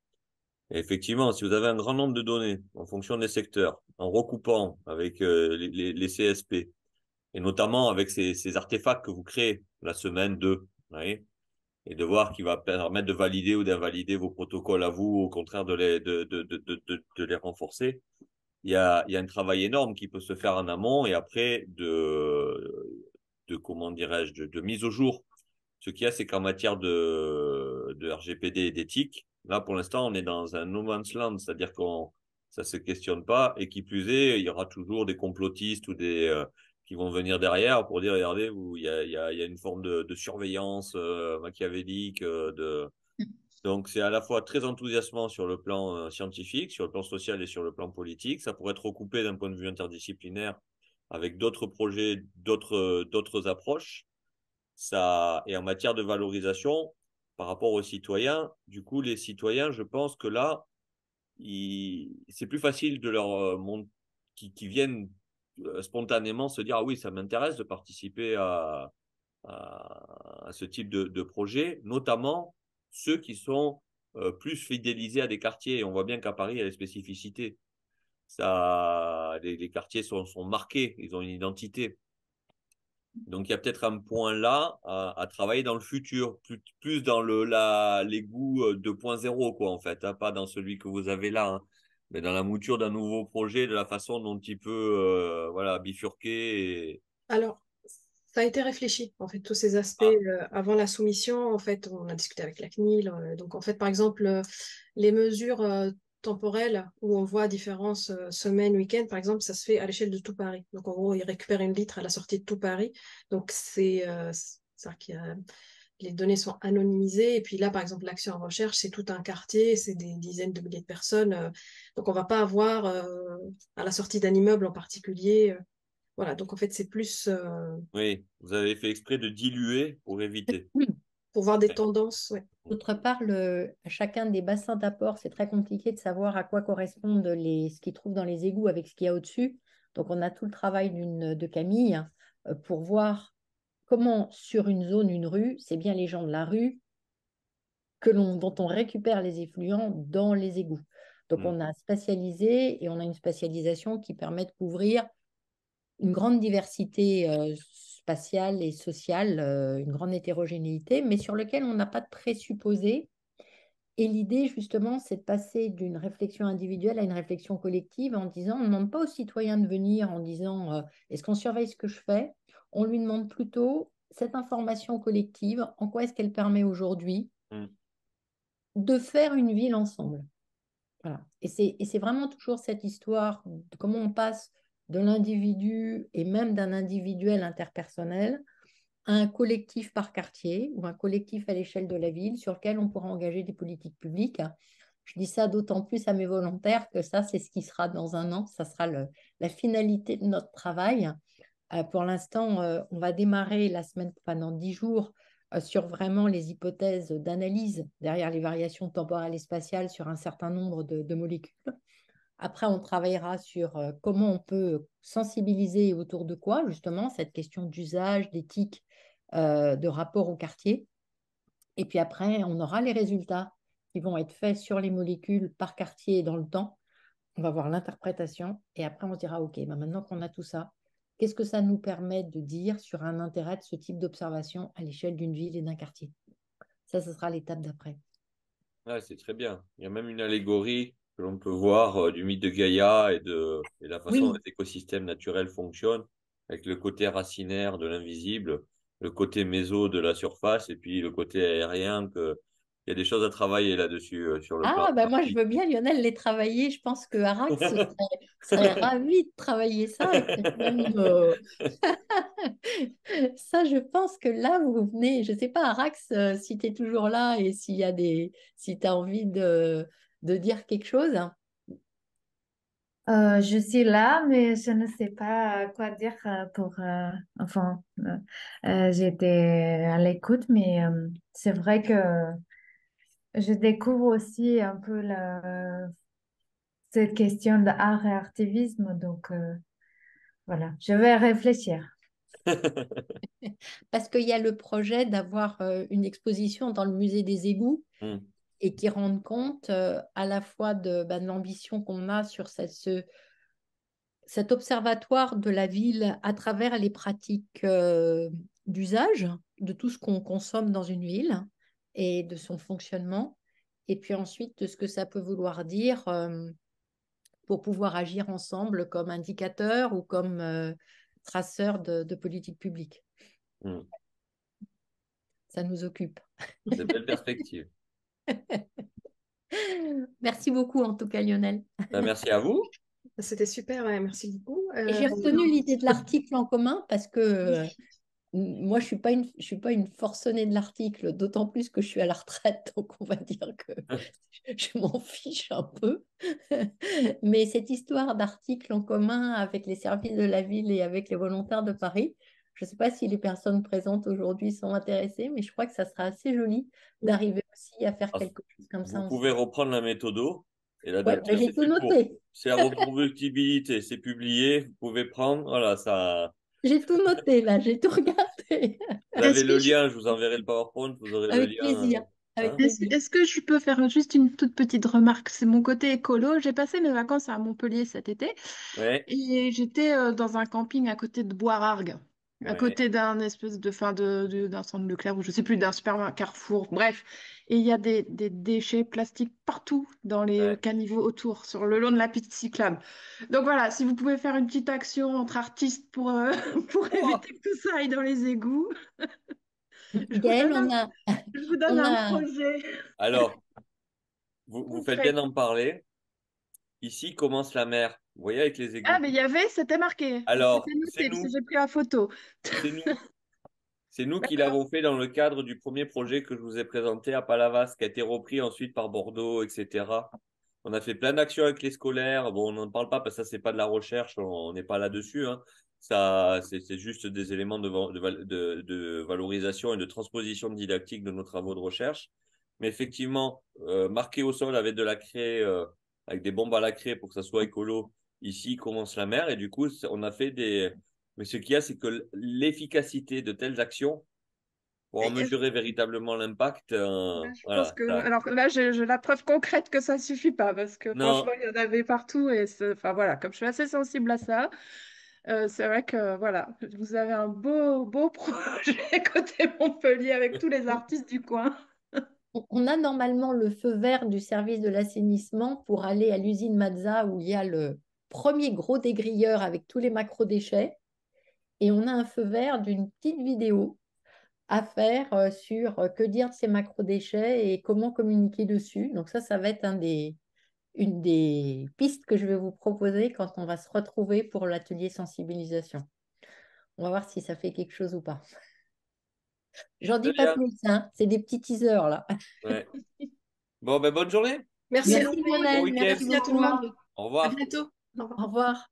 Et effectivement, si vous avez un grand nombre de données en fonction des secteurs, en recoupant avec les CSP, et notamment avec ces artefacts que vous créez la semaine 2, vous voyez, et de voir qui va permettre de valider ou d'invalider vos protocoles à vous, ou au contraire de les renforcer. Il y a un travail énorme qui peut se faire en amont et après comment dirais-je, de mise au jour. Ce qu'il y a, c'est qu'en matière de RGPD et d'éthique, là, pour l'instant, on est dans un no man's land, c'est-à-dire ça se questionne pas, et qui plus est, il y aura toujours des complotistes ou qui vont venir derrière pour dire, regardez, il y a une forme de surveillance machiavélique, donc c'est à la fois très enthousiasmant sur le plan scientifique, sur le plan social et sur le plan politique. Ça pourrait être recoupé d'un point de vue interdisciplinaire avec d'autres projets, d'autres approches. Ça, et en matière de valorisation, par rapport aux citoyens, du coup, les citoyens, je pense que là, c'est plus facile de leur qui viennent spontanément se dire, ah oui, ça m'intéresse de participer à ce type de projet, notamment ceux qui sont plus fidélisés à des quartiers. Et on voit bien qu'à Paris, il y a des spécificités. Les quartiers sont marqués, ils ont une identité. Donc, il y a peut-être un point là à travailler dans le futur, plus dans l'égout 2.0, quoi, en fait, hein, pas dans celui que vous avez là, hein, mais dans la mouture d'un nouveau projet, de la façon dont il peut voilà, bifurquer. Alors, ça a été réfléchi, en fait, tous ces aspects Ah, avant la soumission. En fait, on a discuté avec la CNIL. Donc, en fait, par exemple, les mesures temporelle où on voit différentes semaines, week-ends, par exemple, ça se fait à l'échelle de tout Paris. Donc, en gros, ils récupèrent une litre à la sortie de tout Paris. Donc, c'est-à-dire qu'il y a les données sont anonymisées. Et puis là, par exemple, l'action en recherche, c'est tout un quartier, c'est des dizaines de milliers de personnes. Donc, on ne va pas avoir à la sortie d'un immeuble en particulier. Voilà, donc en fait, c'est plus Oui, vous avez fait exprès de diluer pour éviter. pour voir des Ouais. tendances. Ouais. D'autre part, chacun des bassins d'apport, c'est très compliqué de savoir à quoi correspondent ce qu'ils trouvent dans les égouts avec ce qu'il y a au-dessus. Donc, on a tout le travail de Camille pour voir comment, sur une zone, une rue, c'est bien les gens de la rue dont on récupère les effluents dans les égouts. Donc, Mm. on a spatialisé et on a une spatialisation qui permet de couvrir une grande diversité spatiale et sociale, une grande hétérogénéité, mais sur lequel on n'a pas de présupposés. Et l'idée, justement, c'est de passer d'une réflexion individuelle à une réflexion collective en disant, on ne demande pas aux citoyens de venir en disant, est-ce qu'on surveille ce que je fais? On lui demande plutôt, cette information collective, en quoi est-ce qu'elle permet aujourd'hui Mm. de faire une ville ensemble? Voilà. Et c'est vraiment toujours cette histoire de comment on passe de l'individu et même d'un individuel interpersonnel à un collectif par quartier ou un collectif à l'échelle de la ville sur lequel on pourra engager des politiques publiques. Je dis ça d'autant plus à mes volontaires que ça, c'est ce qui sera dans un an. Ça sera la finalité de notre travail. Pour l'instant, on va démarrer la semaine, pendant 10 jours, sur vraiment les hypothèses d'analyse derrière les variations temporelles et spatiales sur un certain nombre de molécules. Après, on travaillera sur comment on peut sensibiliser autour de quoi, justement, cette question d'usage, d'éthique, de rapport au quartier. Et puis après, on aura les résultats qui vont être faits sur les molécules par quartier et dans le temps. On va voir l'interprétation et après, on se dira, OK, ben maintenant qu'on a tout ça, qu'est-ce que ça nous permet de dire sur un intérêt de ce type d'observation à l'échelle d'une ville et d'un quartier? Ça, ce sera l'étape d'après. Ouais, c'est très bien. Il y a même une allégorie que l'on peut voir du mythe de Gaïa et la façon dont Oui, les écosystèmes naturels fonctionnent, avec le côté racinaire de l'invisible, le côté méso de la surface, et puis le côté aérien, il y a des choses à travailler là-dessus sur le plan ah, ben moi je artistique. veux bien Lionel les travailler. Je pense que Arax serait ravi de travailler ça. Et puis même, ça, je pense que là, vous venez, je ne sais pas, Arax, si tu es toujours là et si tu as envie de dire quelque chose. Je suis là, mais je ne sais pas quoi dire enfin, j'étais à l'écoute, mais c'est vrai que je découvre aussi un peu cette question d'art et activisme, donc voilà, je vais réfléchir. Parce qu'il y a le projet d'avoir une exposition dans le musée des égouts Hmm. et qui rende compte à la fois de l'ambition qu'on a sur cet observatoire de la ville à travers les pratiques d'usage, de tout ce qu'on consomme dans une ville et de son fonctionnement, et puis ensuite de ce que ça peut vouloir dire pour pouvoir agir ensemble comme indicateur ou comme traceur de politique publique. Hmm. Ça nous occupe. Des belles perspectives. Merci beaucoup en tout cas Lionel. Ben, merci à vous. C'était super, ouais, merci beaucoup. Et j'ai retenu l'idée de l'article en commun parce que moi, je suis pas une forcenée de l'article, d'autant plus que je suis à la retraite, donc on va dire que je m'en fiche un peu. Mais cette histoire d'article en commun avec les services de la ville et avec les volontaires de Paris, je ne sais pas si les personnes présentes aujourd'hui sont intéressées, mais je crois que ça sera assez joli d'arriver aussi à faire Alors, quelque chose comme ça vous pouvez ensemble. reprendre la méthodo et Ouais, l'adapter. mais j'ai tout noté. C'est à reproductibilité, c'est publié, vous pouvez prendre. Voilà, ça. J'ai tout noté là, j'ai tout regardé. Vous avez Est-ce le que je, lien, je vous enverrai le PowerPoint, vous aurez le Avec lien. plaisir. Avec Hein. plaisir. est-ce que je peux faire juste une toute petite remarque? C'est mon côté écolo. J'ai passé mes vacances à Montpellier cet été Ouais, et j'étais dans un camping à côté de Boisrargues, à ouais, côté d'un espèce de fin d'un centre Leclerc ou je sais plus, d'un supermarché Carrefour, bref. Et il y a des déchets plastiques partout dans les ouais. caniveaux autour, sur le long de la piste cyclable. Donc voilà, si vous pouvez faire une petite action entre artistes pour, pour Oh, éviter que tout ça aille dans les égouts, je vous Gaëlle, donne je vous donne on un a, projet. alors, vous Vous faites bien faites. d'en parler. ici commence la mer. Vous voyez avec les Ah, égouts. mais il y avait, c'était marqué. Alors, C'était c'est noté parce que nous, j'ai pris la photo. c'est nous. C'est nous qui D'accord. l'avons fait dans le cadre du premier projet que je vous ai présenté à Palavas, qui a été repris ensuite par Bordeaux, etc. On a fait plein d'actions avec les scolaires. Bon, on n'en parle pas parce que ça, c'est pas de la recherche, on n'est pas là-dessus, hein. Ça, c'est juste des éléments de valorisation et de transposition didactique de nos travaux de recherche. Mais effectivement, marqué au sol avec de la craie, avec des bombes à la craie pour que ça soit écolo, ici commence la mer. Et du coup, on a fait des. Mais ce qu'il y a, c'est que l'efficacité de telles actions, pour en Et- mesurer véritablement l'impact, Ouais, je pense voilà. que alors là j'ai la preuve concrète que ça suffit pas parce que franchement Non, il y en avait partout et enfin voilà comme je suis assez sensible à ça c'est vrai que voilà vous avez un beau projet côté Montpellier avec tous les artistes du coin. On a normalement le feu vert du service de l'assainissement pour aller à l'usine Mazza où il y a le premier gros dégrilleur avec tous les macro-déchets. Et on a un feu vert d'une petite vidéo à faire sur que dire de ces macro-déchets et comment communiquer dessus. Donc ça va être une des pistes que je vais vous proposer quand on va se retrouver pour l'atelier sensibilisation. On va voir si ça fait quelque chose ou pas. J'en dis très pas bien. plus, hein. C'est des petits teasers là. Ouais. Bon, ben bonne journée. Merci Merci Lorraine. Bon Lionel, week-end. merci Merci à tout le beaucoup. monde. Au À revoir. bientôt. Au revoir. Au revoir.